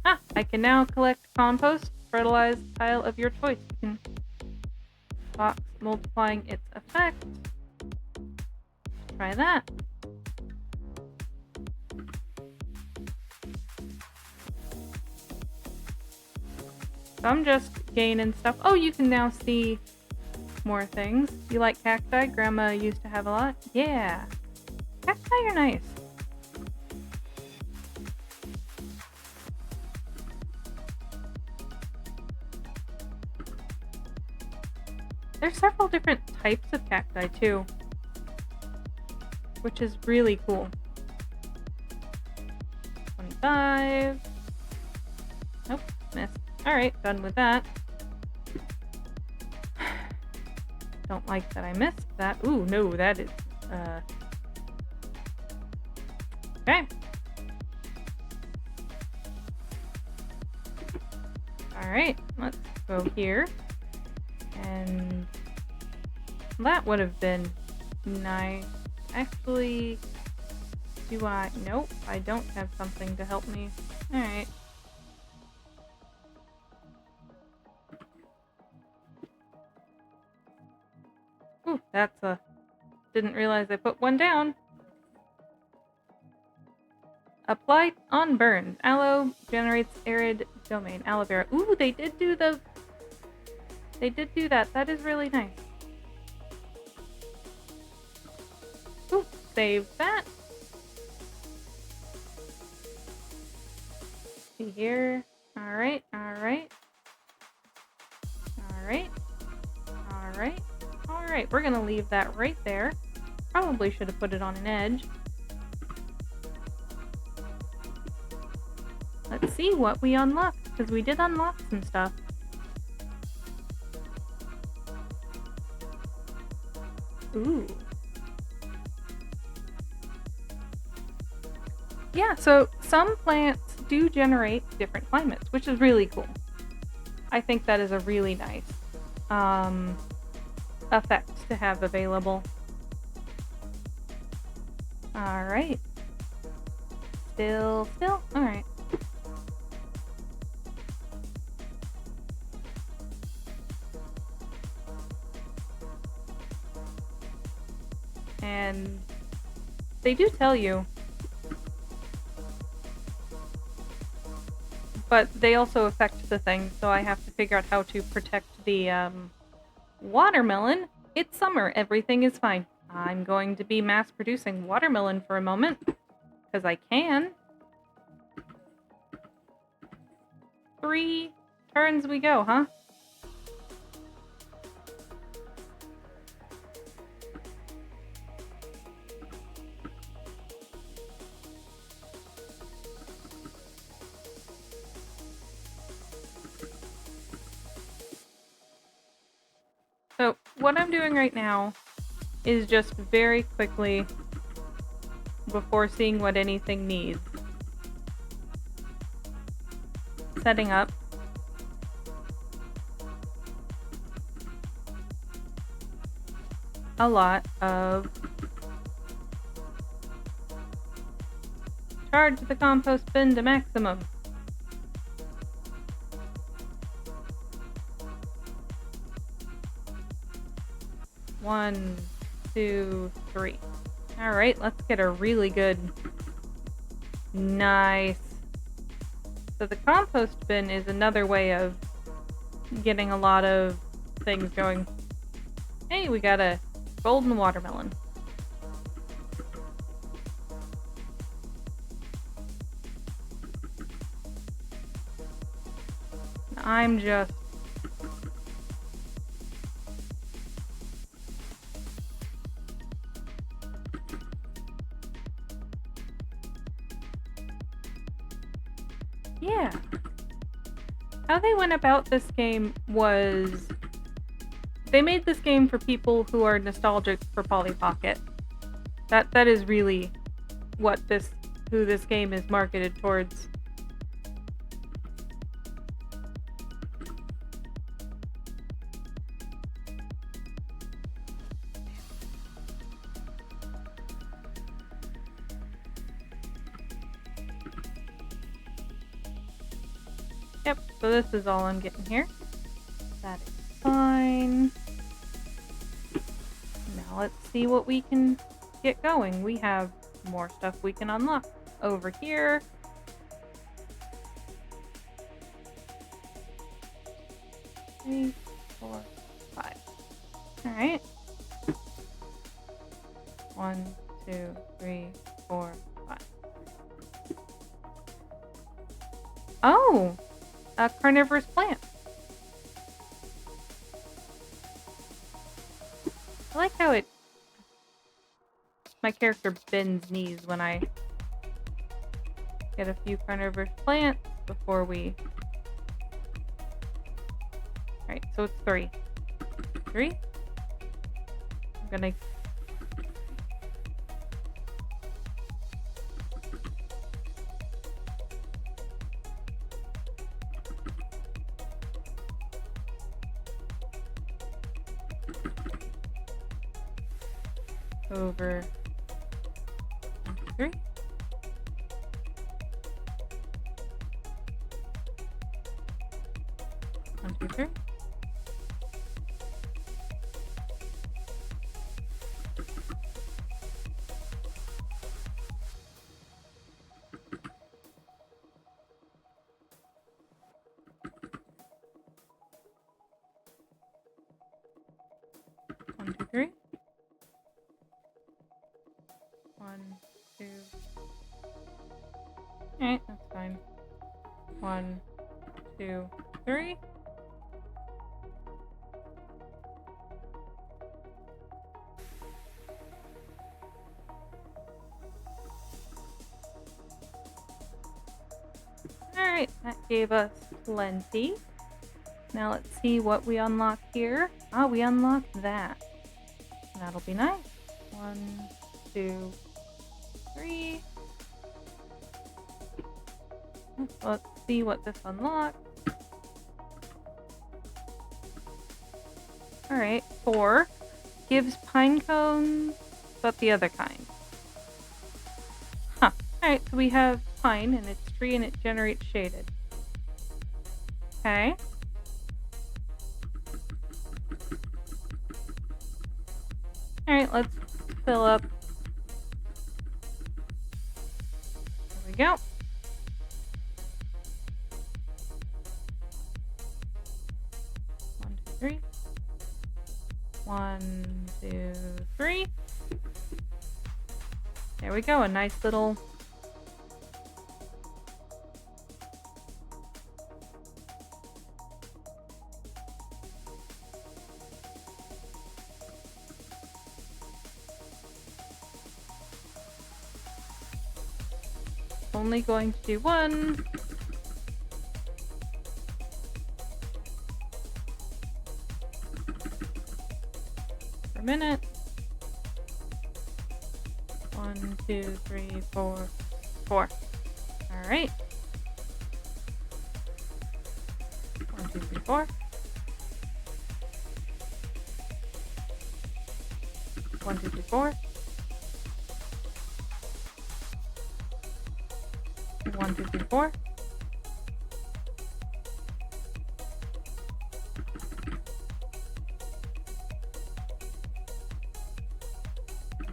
Ah, I can now collect compost, fertilize tile of your choice. You can box multiplying its effect. Try that. So I'm just gaining stuff. Oh, you can now see more things. You like cacti? Grandma used to have a lot. Yeah. Cacti are nice. There's several different types of cacti too, which is really cool. 25. Nope, missed. Alright, done with that. Don't like that I missed that. Ooh, no, that is, okay. Alright, let's go here. And that would have been nice. Actually, do I? Nope, I don't have something to help me. Alright. Ooh, that's a... Didn't realize I put one down. Apply on burns. Aloe generates arid domain. Aloe vera. Ooh, they did do the... They did do that. That is really nice. Ooh, save that. See here. Alright, alright. Alright. Alright. Alright, we're gonna leave that right there. Probably should have put it on an edge. Let's see what we unlocked, because we did unlock some stuff. Ooh. Yeah, so some plants do generate different climates, which is really cool. I think that is a really nice effect to have available. Alright. Still. Alright. And they do tell you but they also affect the thing, so I have to figure out how to protect the watermelon. It's summer, everything is fine. I'm going to be mass producing watermelon for a moment, because I can. 3 turns we go, huh? So what I'm doing right now is just very quickly, before seeing what anything needs, setting up a lot of charge the compost bin to maximum. One, 2, 3. All right, let's get a really good, nice. So the compost bin is another way of getting a lot of things going. Hey, we got a golden watermelon. I'm just yeah. How they went about this game was they made this game for people who are nostalgic for Polly Pocket. That is really who this game is marketed towards. Yep, so this is all I'm getting here. That is fine. Now let's see what we can get going. We have more stuff we can unlock over here. Three, 4, 5. All right. 1, 2, 3, 4, 5. Oh, a carnivorous plant. I like how my character bends knees when I get a few carnivorous plants before we... Alright, so it's 3. 3? I'm gonna... over 3. 1, 2, 3. One, two, 3. 1, 2. Alright, that's fine. 1, 2, 3. Alright, that gave us plenty. Now let's see what we unlock here. Ah, we unlocked that. That'll be nice. 1, 2, 3. Let's see what this unlocks. Alright, 4. Gives pine cones, but the other kind. Huh. Alright, so we have pine, and it's tree, and it generates shaded. Okay. Alright, let's fill up. There we go. 3. 1, 2, 3. There we go, a nice little only going to do one. Per minute. 1, 2, 3, 4, 4. All right. 1, 2, 3, 4. 1, 2, 3, 4. 1, 2, 3, 4.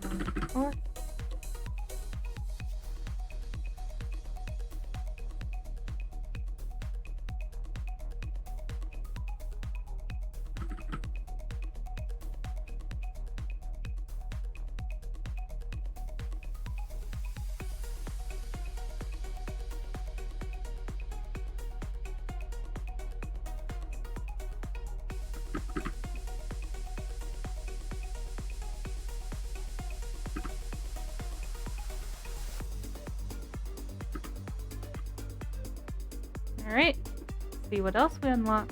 1, 2, 3, 4. All right, let's see what else we unlock.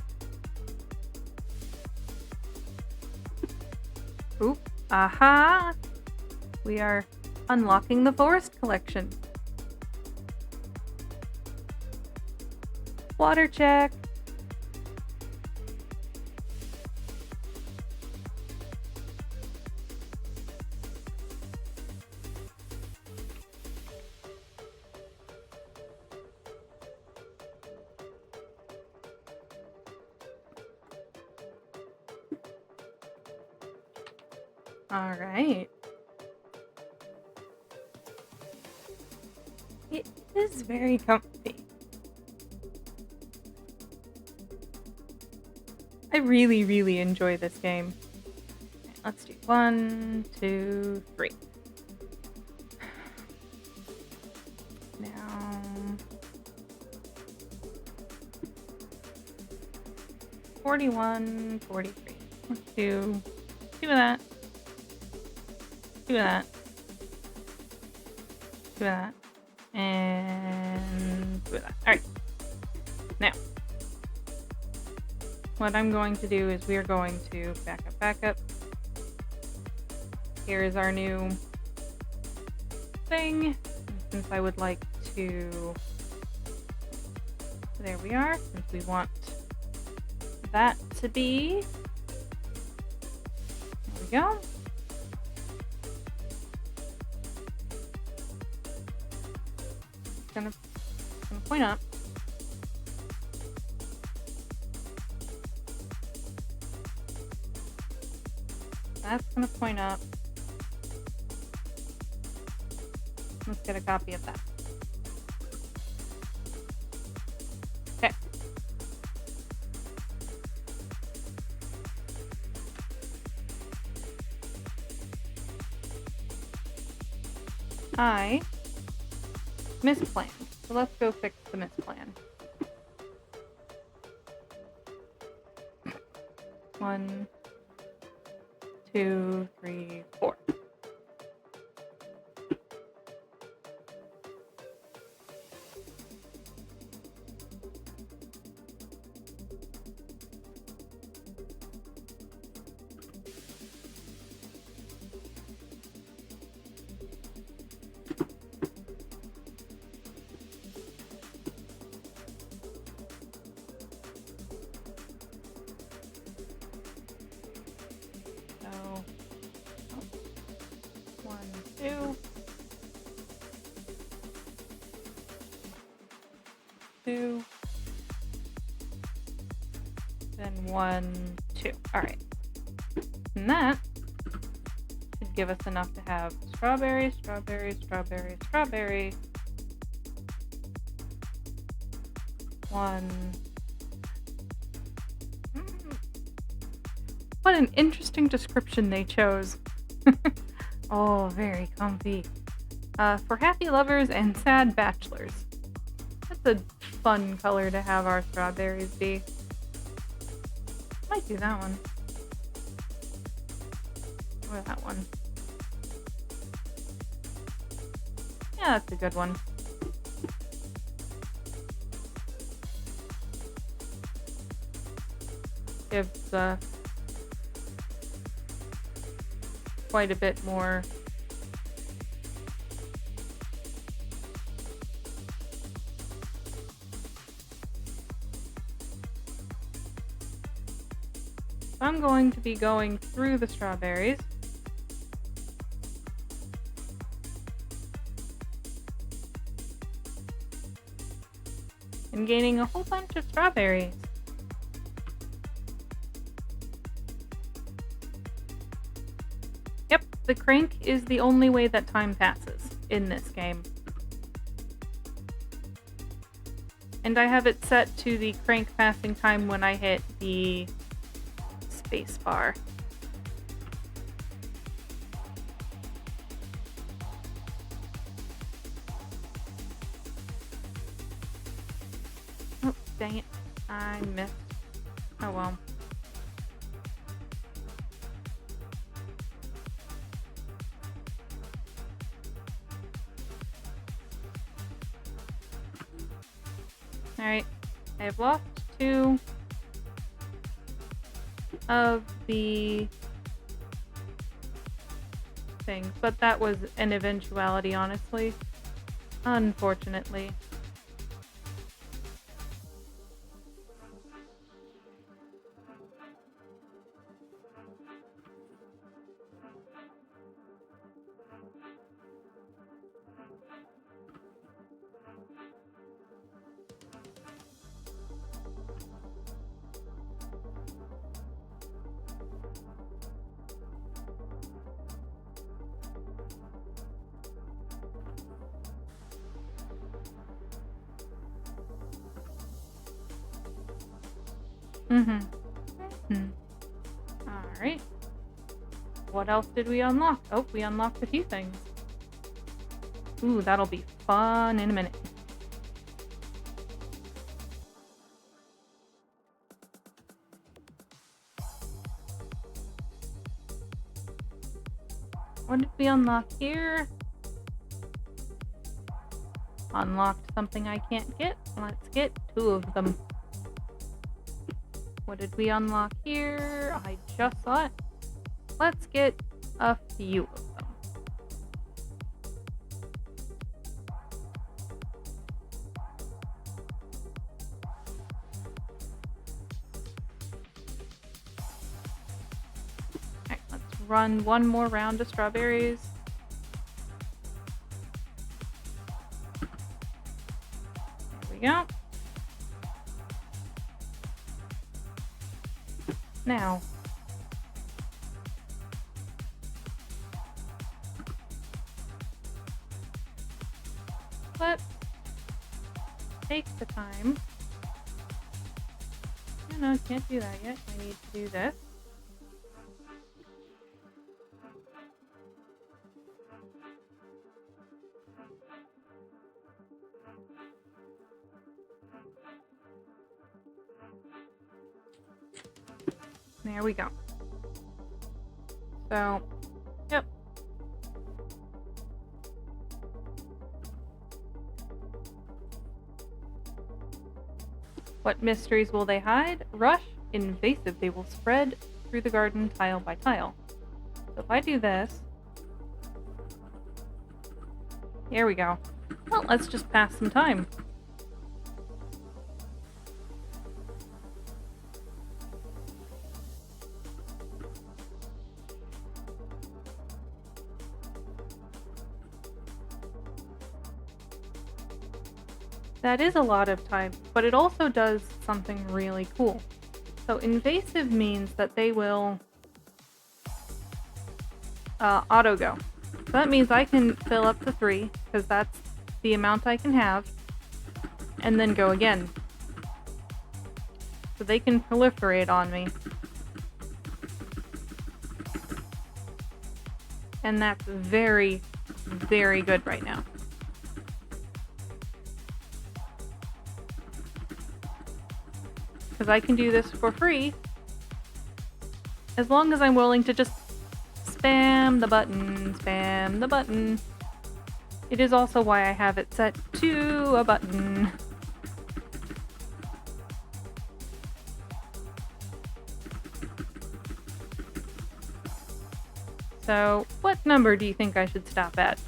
Oop, aha! We are unlocking the forest collection. Water check. All right. It is very comfy. I really, really enjoy this game. Okay, let's do 1, 2, 3. Now, 41, 43. Let's do 2 of that. 2 of that. 2 of that. And 2 of that. Alright. Now, what I'm going to do is we are going to back up. Here is our new thing. And since I would like to... There we are. Since we want that to be... There we go. Gonna point up. That's gonna point up. Let's get a copy of that. Okay. I misplan. So let's go fix the misplan. 1, 2, 3, 4. So, 1, 2, 2, then 1, 2. All right, and that should give us enough to have strawberry, strawberry, strawberry, strawberry. 1. What an interesting description they chose. Oh, very comfy. For happy lovers and sad bachelors. That's a fun color to have our strawberries be. Might do that one. Or that one. Yeah, that's a good one. Gives quite a bit more I'm going to be going through the strawberries. And gaining a whole bunch of strawberries. Yep, the crank is the only way that time passes in this game. And I have it set to the crank passing time when I hit the space bar. Oh, dang it. I missed. Oh well. Alright, I have lost 2 of the things, but that was an eventuality, honestly. Unfortunately. Alright. What else did we unlock? Oh, we unlocked a few things. Ooh, that'll be fun in a minute. What did we unlock here? Unlocked something I can't get. Let's get 2 of them. What did we unlock here? I just saw it. Let's get a few of them. Alright, let's run one more round of strawberries. There we go. Now, let's take the time. No, I can't do that yet. I need to do this. There we go. So, yep. What mysteries will they hide? Rush, invasive. They will spread through the garden tile by tile. So if I do this, here we go. Well, let's just pass some time. That is a lot of time, but it also does something really cool. So invasive means that they will auto go. So that means I can fill up to 3, because that's the amount I can have, and then go again. So they can proliferate on me. And that's very, very good right now. Because I can do this for free as long as I'm willing to just spam the button, spam the button. It is also why I have it set to a button. So, what number do you think I should stop at?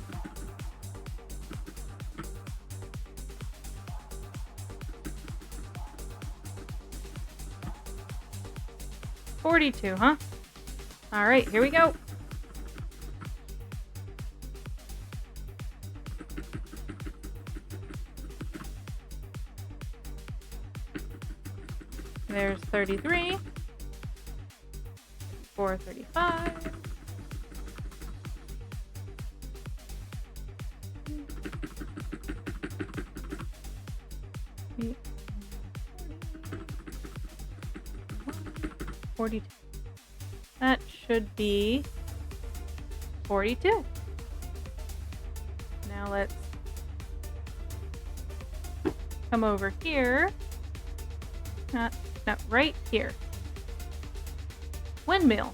$42, huh? Alright, here we go. There's 33. 435. $42. That should be 42. Now let's come over here. No, right here. Windmill.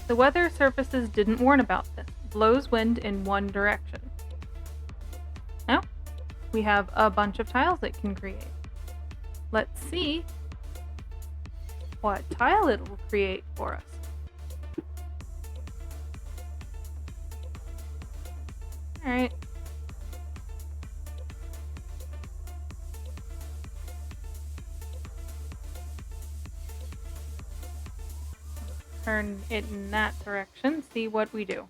The weather services didn't warn about this. Blows wind in one direction. Now, we have a bunch of tiles it can create. Let's see what tile it will create for us. Alright. Turn it in that direction, see what we do.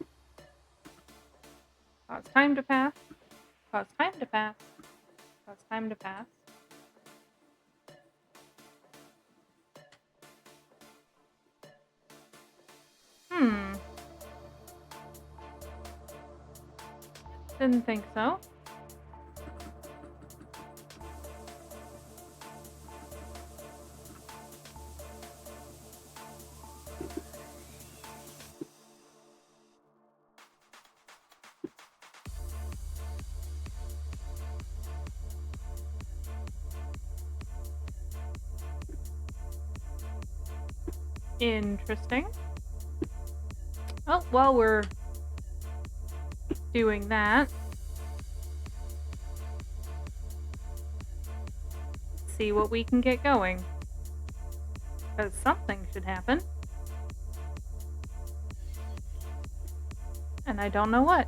Cause time to pass. Cause time to pass. Cause time to pass. Didn't think so. Interesting. Oh, while we're doing that, see what we can get going. Because something should happen. And I don't know what.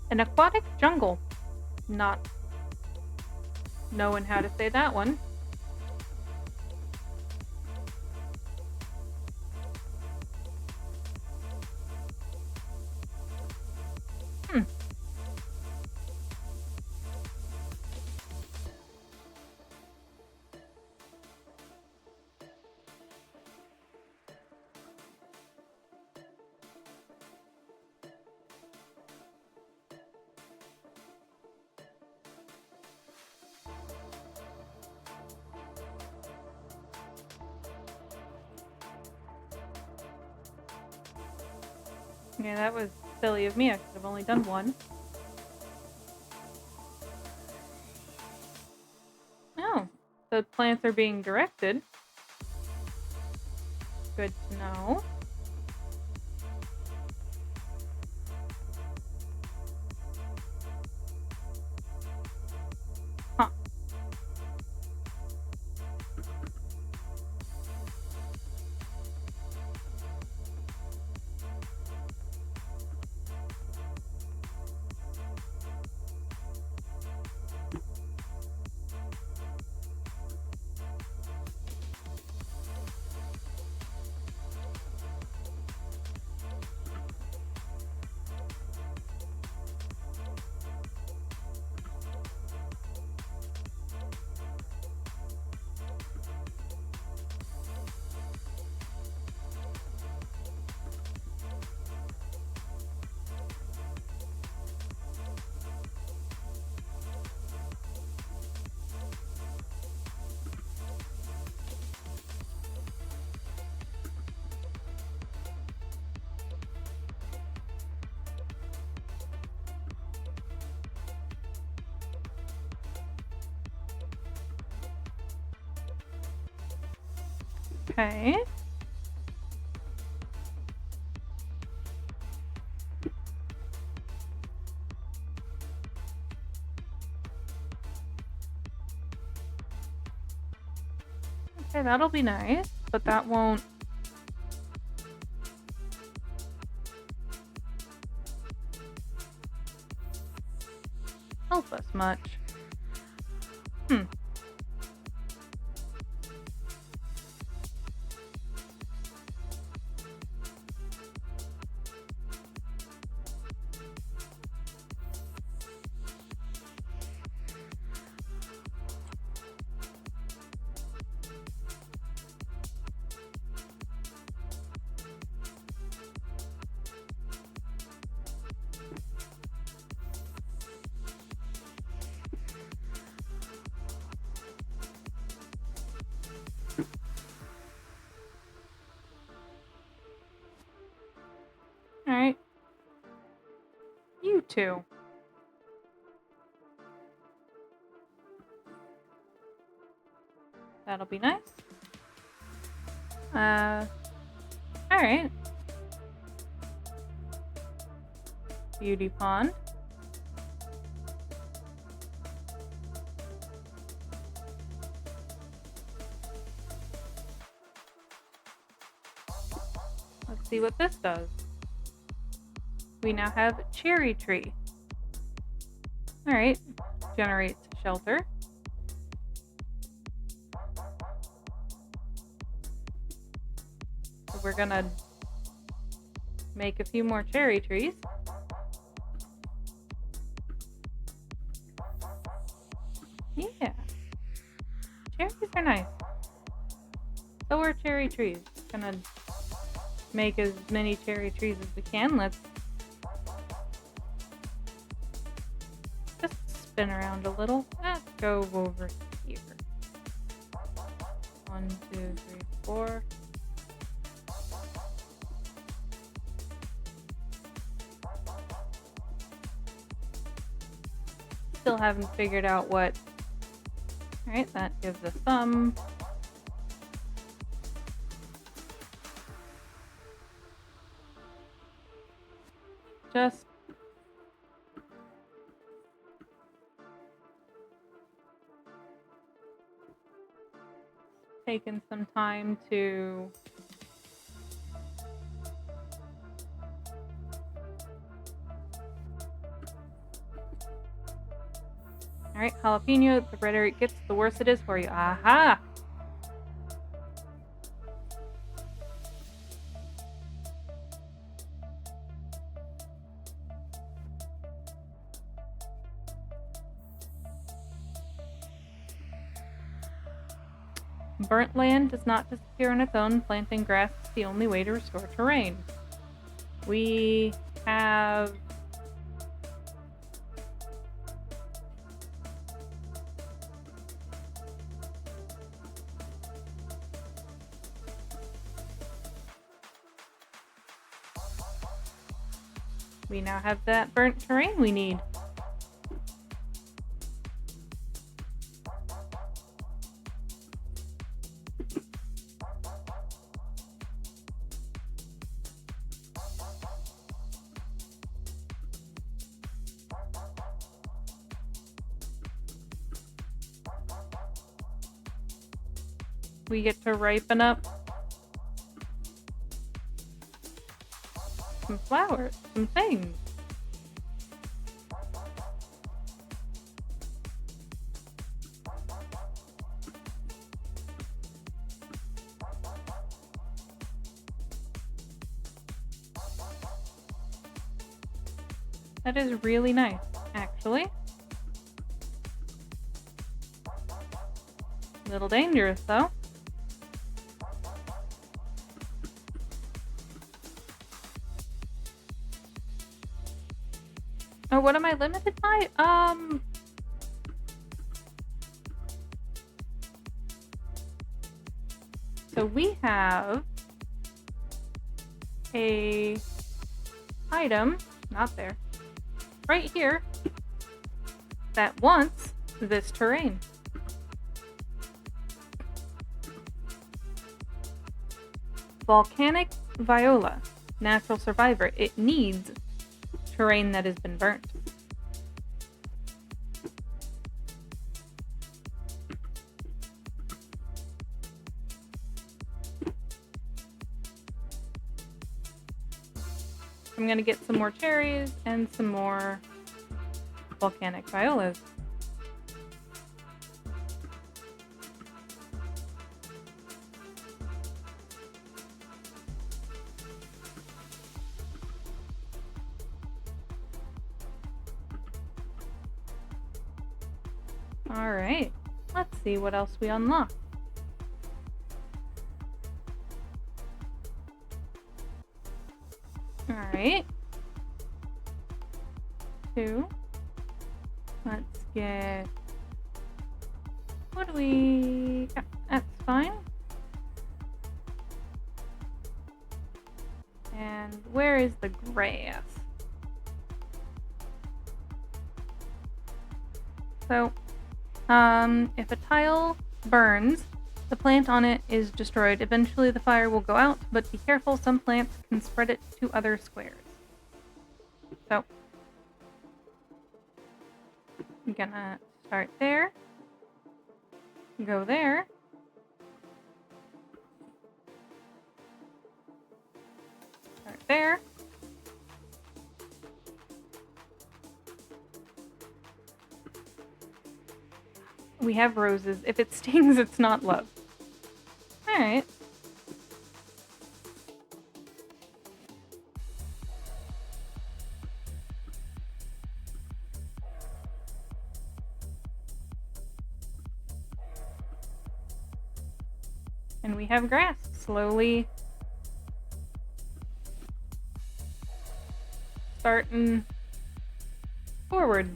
An aquatic jungle. Not knowing how to say that one. Yeah, that was silly of me. I could have only done one. Oh, the plants are being directed. Good to know. Huh. Okay. Okay, that'll be nice, but that won't help us much. Alright. You two. That'll be nice. Alright. Beauty pond. Let's see what this does. We now have cherry tree. Alright. Generates shelter. So we're gonna make a few more cherry trees. Yeah. Cherries are nice. So are cherry trees. Gonna make as many cherry trees as we can. Let's just spin around a little. Let's go over here. 1, 2, 3, 4. Still haven't figured out what. Alright, that gives us some. Just taking some time to Alright, jalapeno, the redder it gets, the worse it is for you. Aha! Burnt land does not disappear on its own. Planting grass is the only way to restore terrain. We have now have that burnt terrain we need. We get to ripen up some flowers, some things. That is really nice, actually. A little dangerous, though. Oh, what am I limited by? So we have a item, not there, right here, that wants this terrain. Volcanic viola, natural survivor. It needs terrain that has been burnt. I'm gonna get some more cherries and some more volcanic violas. Alright, let's see what else we unlock. Alright. 2. Let's get... What do we... Yeah, that's fine. And where is the grass? So, if a tile burns, the plant on it is destroyed. Eventually the fire will go out, but be careful, some plants can spread it to other squares. So, I'm gonna start there, go there, start there, we have roses. If it stings, it's not love. Alright. And we have grass slowly starting forward.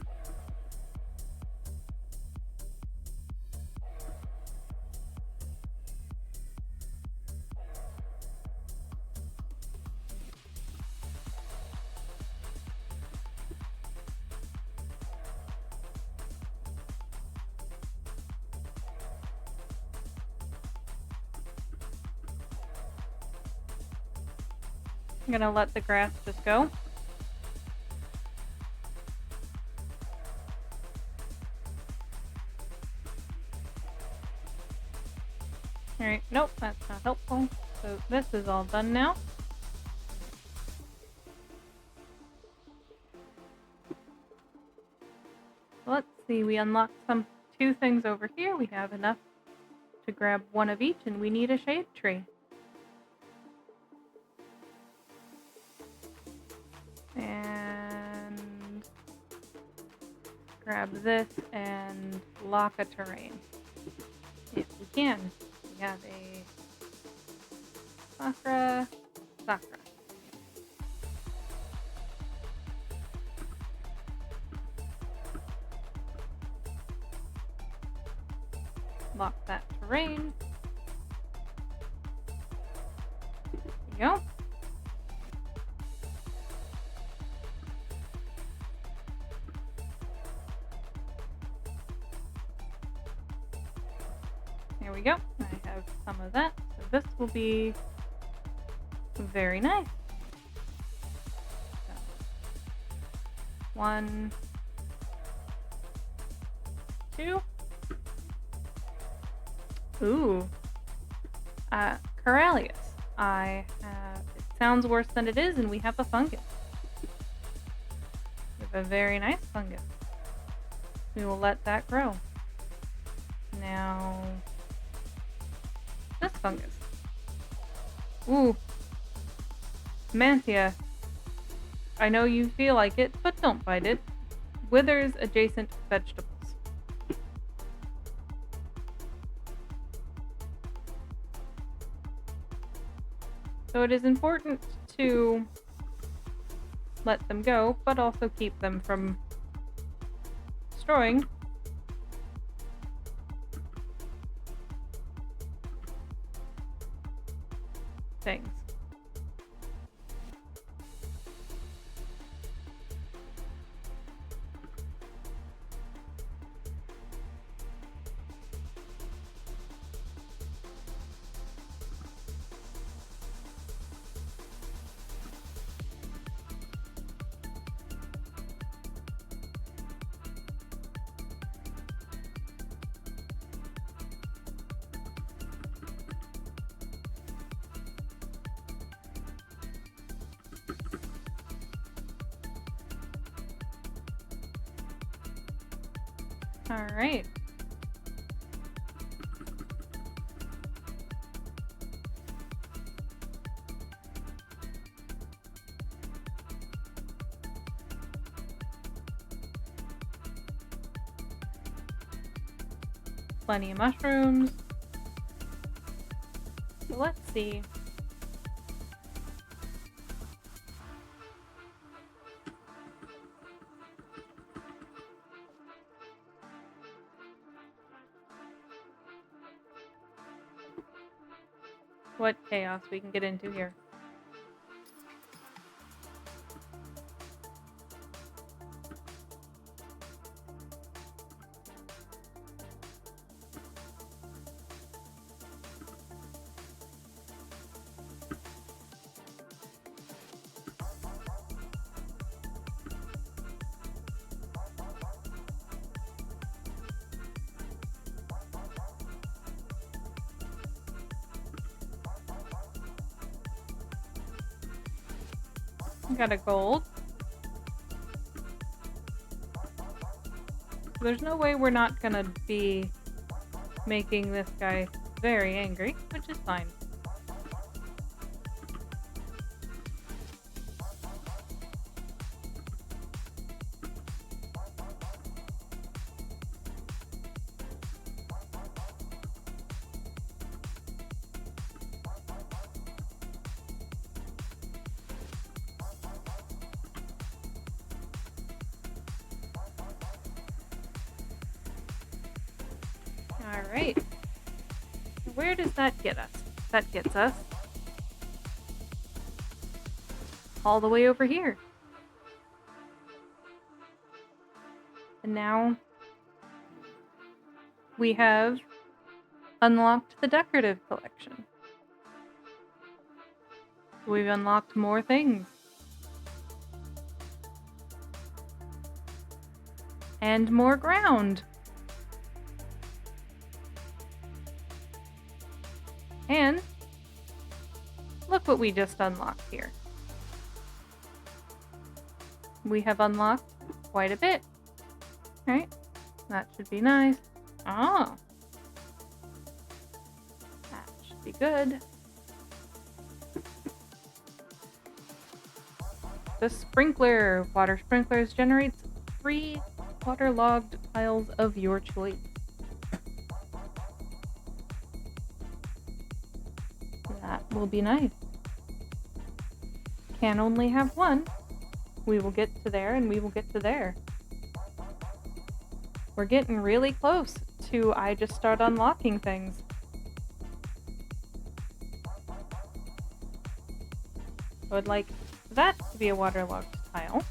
I'm gonna let the grass just go. Alright, nope, that's not helpful. So this is all done now. Let's see, we unlocked two things over here. We have enough to grab one of each, and we need a shade tree. And grab this and lock a terrain. If we can. We have a Sakura. Lock that terrain. There we go. There we go. I have some of that. So this will be very nice. So, 1, 2. Ooh. Corellius. It sounds worse than it is, and we have a fungus. We have a very nice fungus. We will let that grow. Now, this fungus. Ooh. Mantia. I know you feel like it, but don't bite it. Withers adjacent vegetables. So it is important to let them go, but also keep them from destroying things. All right. Plenty of mushrooms. So let's see. What chaos we can get into here. Got a gold. There's no way we're not gonna be making this guy very angry, which is fine. Alright. Where does that get us? That gets us all the way over here. And now we have unlocked the decorative collection. We've unlocked more things. And more ground. And look what we just unlocked here. We have unlocked quite a bit. Right? That should be nice. Oh. That should be good. The sprinkler. Water sprinklers generates 3 waterlogged tiles of your choice. That will be nice. Can only have one. We will get to there and we will get to there. We're getting really close to I just start unlocking things. I would like that to be a waterlogged tile.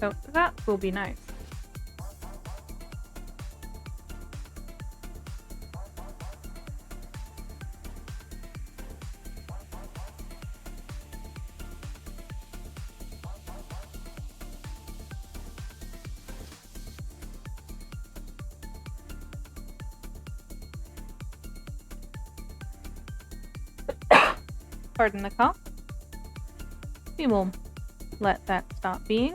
So that will be nice. Pardon the cough. We will let that stop being.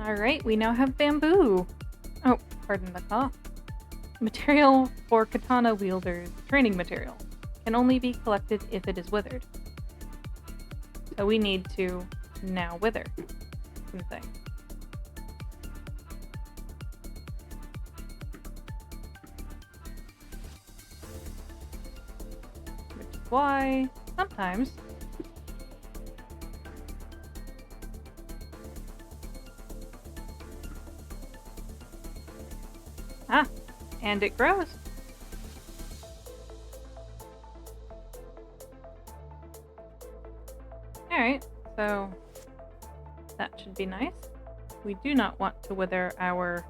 Alright, we now have bamboo. Oh, pardon the cough. Material for katana wielders. Training material. Can only be collected if it is withered. So we need to now wither some things. Which is why sometimes and it grows. Alright, so that should be nice. We do not want to wither our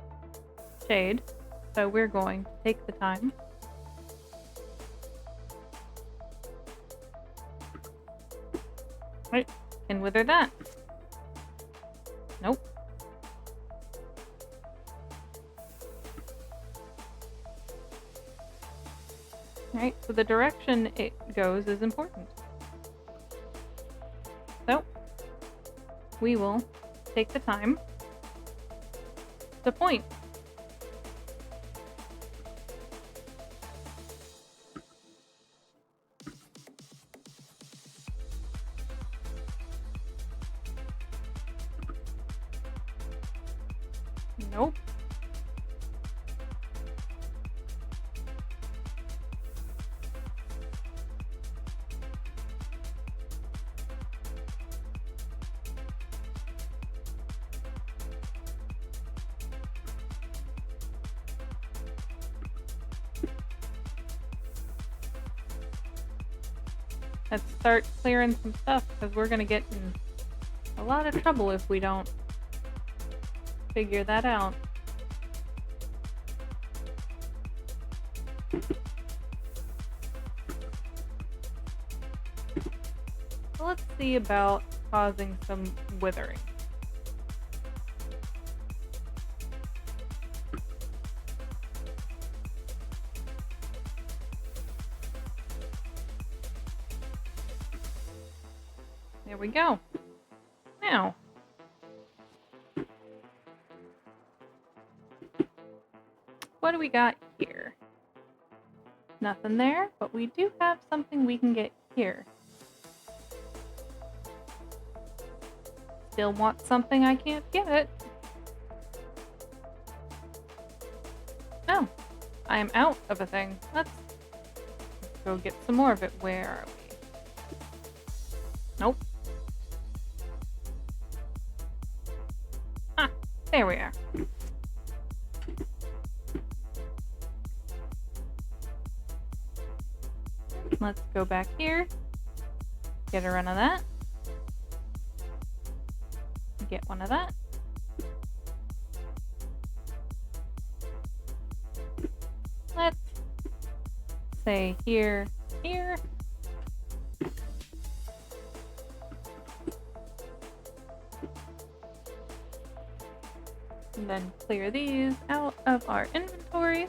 shade, so we're going to take the time Can wither that. Nope. Alright, so the direction it goes is important. So, we will take the time to point. Nope. Let's start clearing some stuff, because we're gonna get in a lot of trouble if we don't figure that out. So let's see about causing some withering. There we go. Now, what do we got here? Nothing there, but we do have something we can get here. Still want something I can't get. No, I am out of a thing. Let's go get some more of it. Where are we? Nope. Ah, there we are. Let's go back here. Get a run of that. Get one of that. Let's say here, here. And then clear these out of our inventory.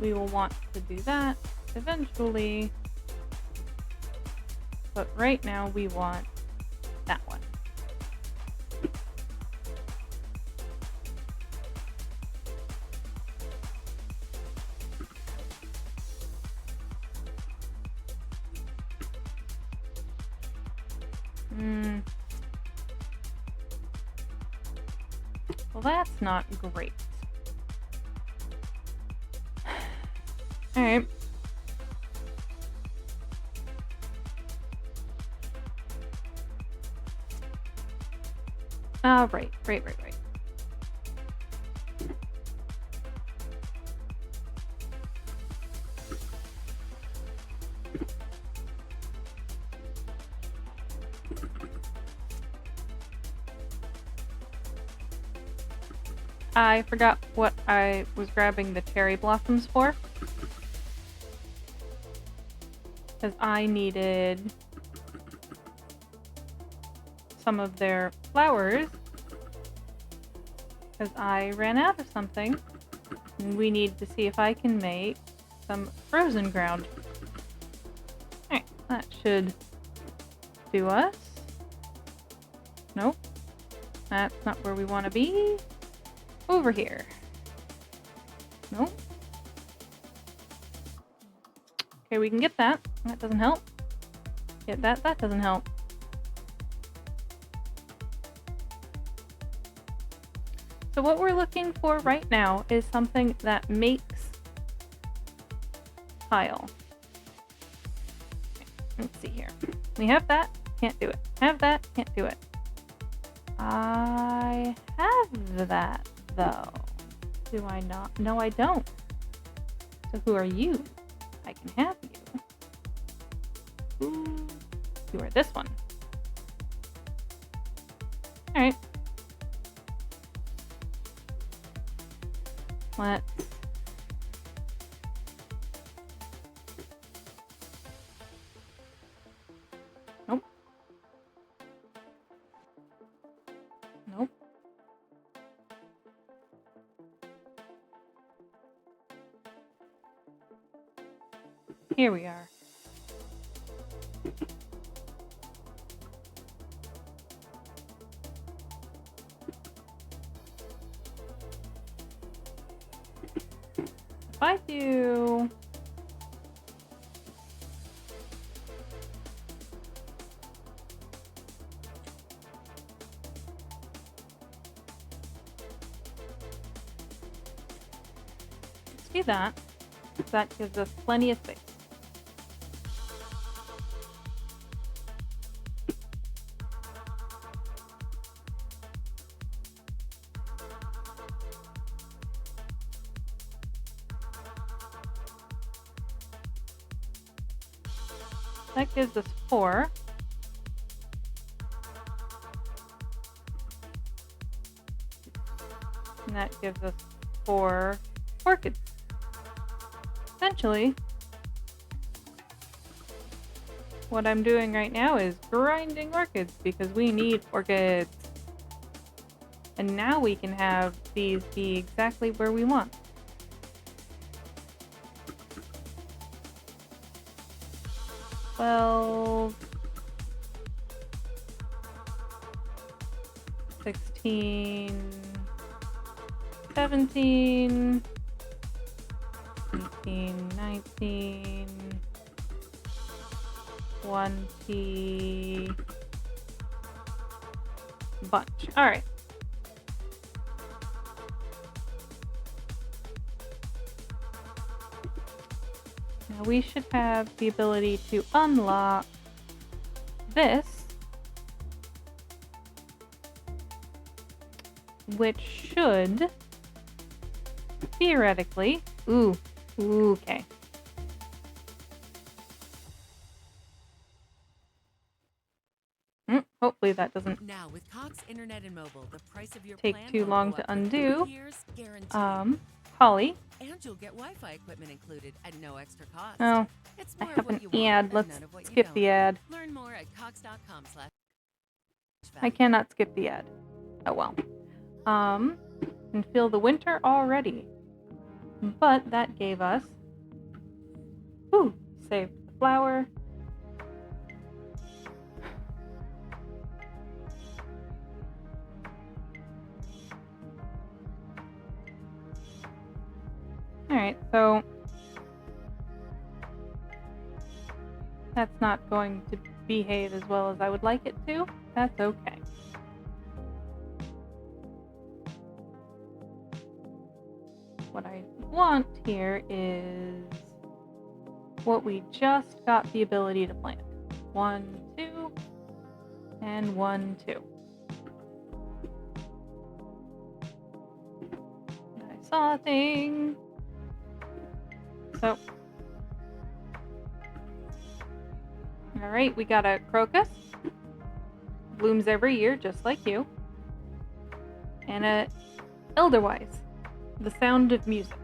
We will want to do that eventually, but right now we want that one. Well, that's not great. Alright. Right. I forgot what I was grabbing the cherry blossoms for. Because I needed some of their flowers. Because I ran out of something. And we need to see if I can make some frozen ground. Alright, that should do us. Nope. That's not where we want to be. Over here. Nope. Okay, we can get that. That doesn't help. Get that. That doesn't help. So what we're looking for right now is something that makes tile. Okay, let's see here. We have that. Can't do it. Have that. Can't do it. I have that, though. Do I not? No, I don't. So who are you? I can have you. You are this one. All right. Let's nope. Nope. Here we are. If I do see that gives us plenty of space. That gives us 4. And that gives us 4 orchids. Essentially, what I'm doing right now is grinding orchids because we need orchids. And now we can have these be exactly where we want. Well, 16, 17, 18, 19, 20, bunch. All right. Now we should have the ability to unlock this, which should theoretically, okay. Hopefully that doesn't now with Cox Internet and Mobile, the price of your take plan too won't long go to up for undo. 3 years, guaranteed. Holly. And you'll get Wi-Fi equipment included at no extra cost. Oh, it's I more have of what an you want ad. and Let's none of what you skip don't. the ad. Learn more at cox.com/. I cannot skip the ad. Oh well. Can feel the winter already. But that gave us saved the flower. Alright, so that's not going to behave as well as I would like it to. That's okay. What I want here is what we just got the ability to plant. 1, 2, and 1, 2. I saw a thing. So, alright, we got a crocus. Blooms every year, just like you. And a elderwise, the sound of music.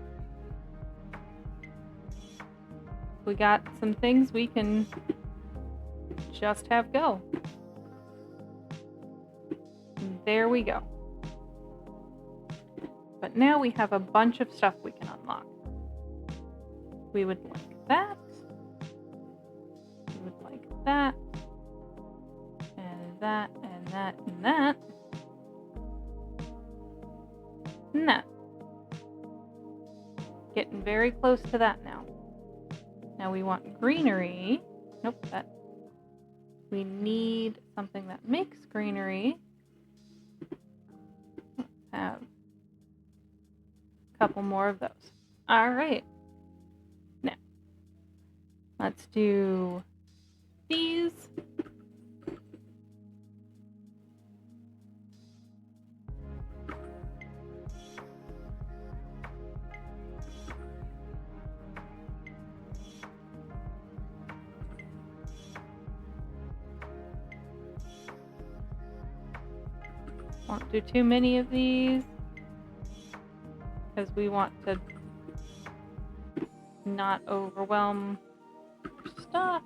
We got some things we can just have go. There we go. But now we have a bunch of stuff we can unlock. We would like that. We would like that. And that, and that, and that. And that. Getting very close to that now. Now we want greenery. Nope, that. We need something that makes greenery. Let's have a couple more of those. All right. Now, let's do these. Won't do too many of these because we want to not overwhelm our stuff.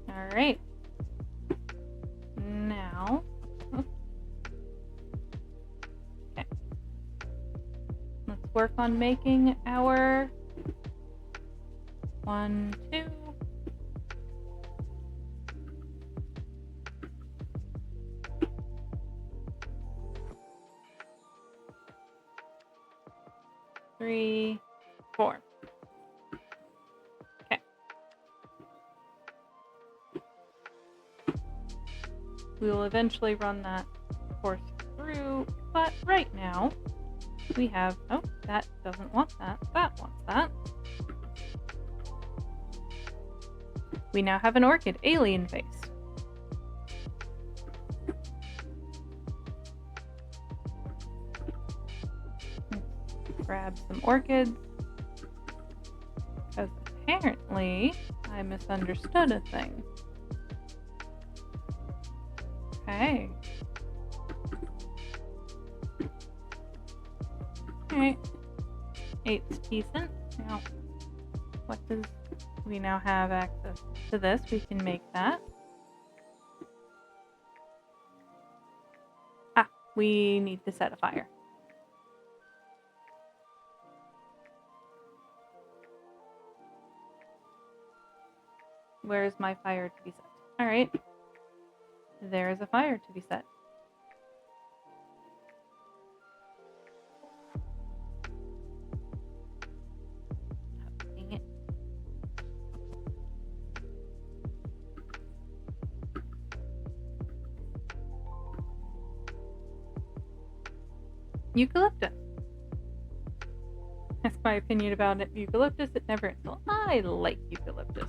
All right. Now, okay. Let's work on making our 1, 2. Three, 4. Okay. We will eventually run that course through, but right now we have, oh, that doesn't want that. That wants that. We now have an orchid alien face. Let's grab some orchids. Because apparently I misunderstood a thing. Okay. Alright. 8's decent. Now, what does... We now have access to this. We can make that. Ah, we need to set a fire. Where is my fire to be set? Alright. There is a fire to be set. Oh, dang it. Eucalyptus. That's my opinion about it. Eucalyptus, it never ends. Well, I like eucalyptus.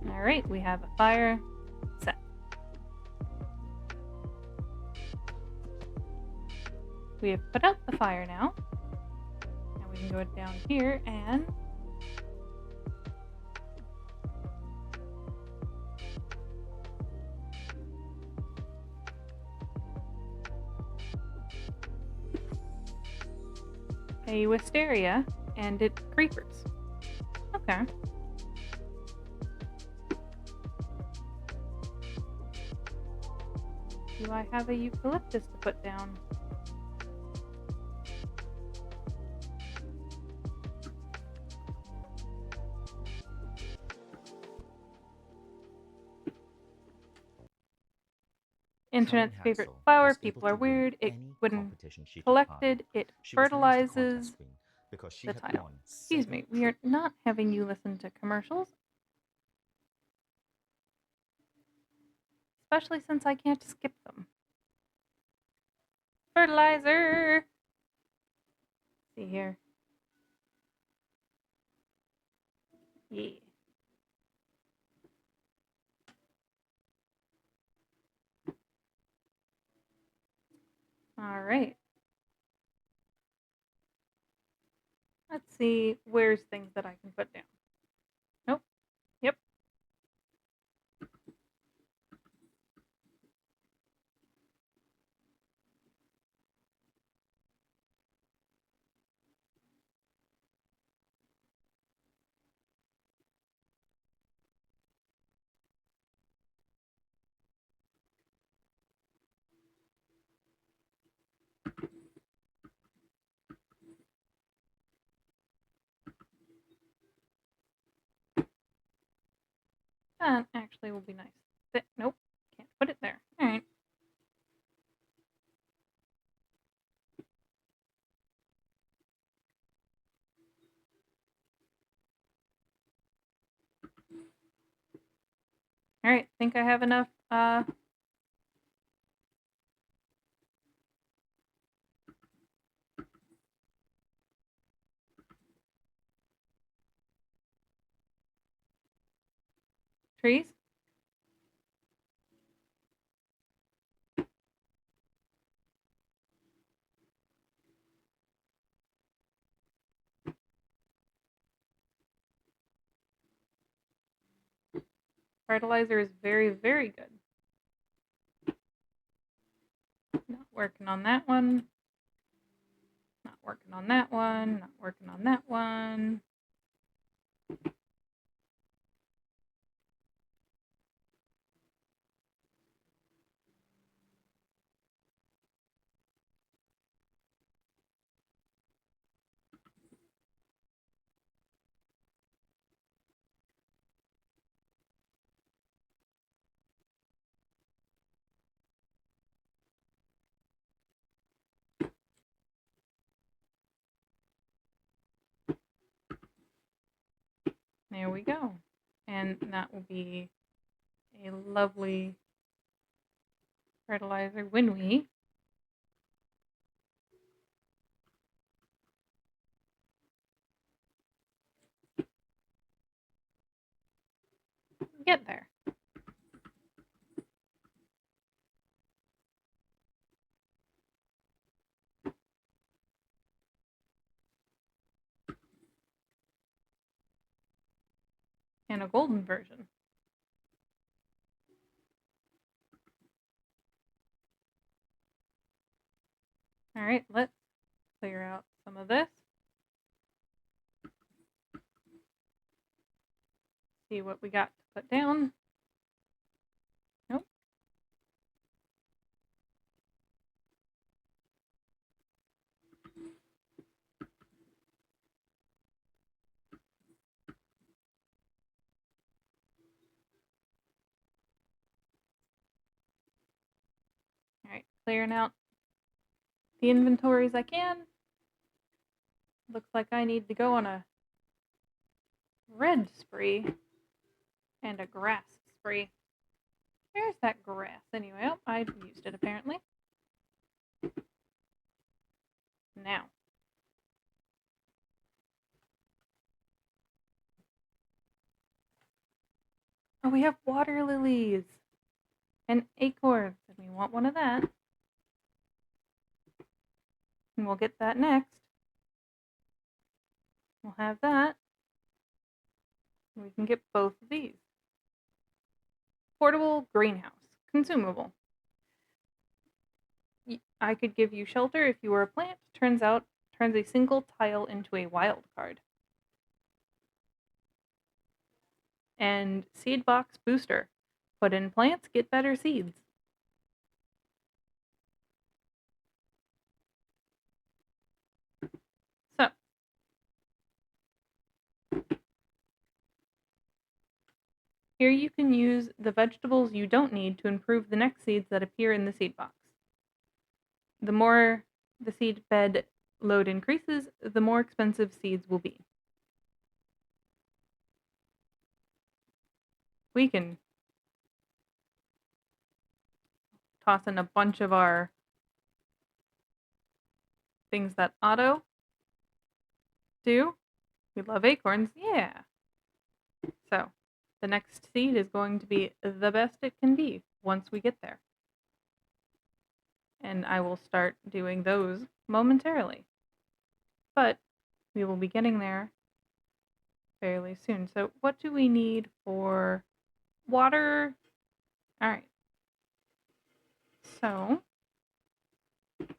Alright, we have a fire set. We have put out the fire now. Now we can go down here and a wisteria and it creepers. Okay. Do I have a eucalyptus to put down? Internet's favorite flower. People are weird. It when collected, it fertilizes the tile. Excuse me, we are not having you listen to commercials. Especially since I can't skip them. Fertilizer! See here. Yeah. Alright. Let's see where's things that I can put down. Nope. Yep. That actually will be nice. Nope. Can't put it there. Alright. Alright, think I have enough, trees? Fertilizer is very, very good. Not working on that one. Not working on that one. Not working on that one. There we go. And that will be a lovely fertilizer when we get there. And a golden version. All right, let's clear out some of this. See what we got to put down. Nope. All right, clearing out the inventories I can. Looks like I need to go on a red spree and a grass spree. Where's that grass anyway? Oh, I used it apparently. Now. Oh, we have water lilies and acorns, and we want one of that. And we'll get that next. We'll have that. We can get both of these. Portable greenhouse. Consumable. I could give you shelter if you were a plant. Turns a single tile into a wild card. And seed box booster. Put in plants, get better seeds. So, here you can use the vegetables you don't need to improve the next seeds that appear in the seed box. The more the seed bed load increases, the more expensive seeds will be. We can toss in a bunch of our things that auto do. We love acorns, yeah. So, the next seed is going to be the best it can be once we get there. And I will start doing those momentarily. But we will be getting there fairly soon. So what do we need for water? All right. So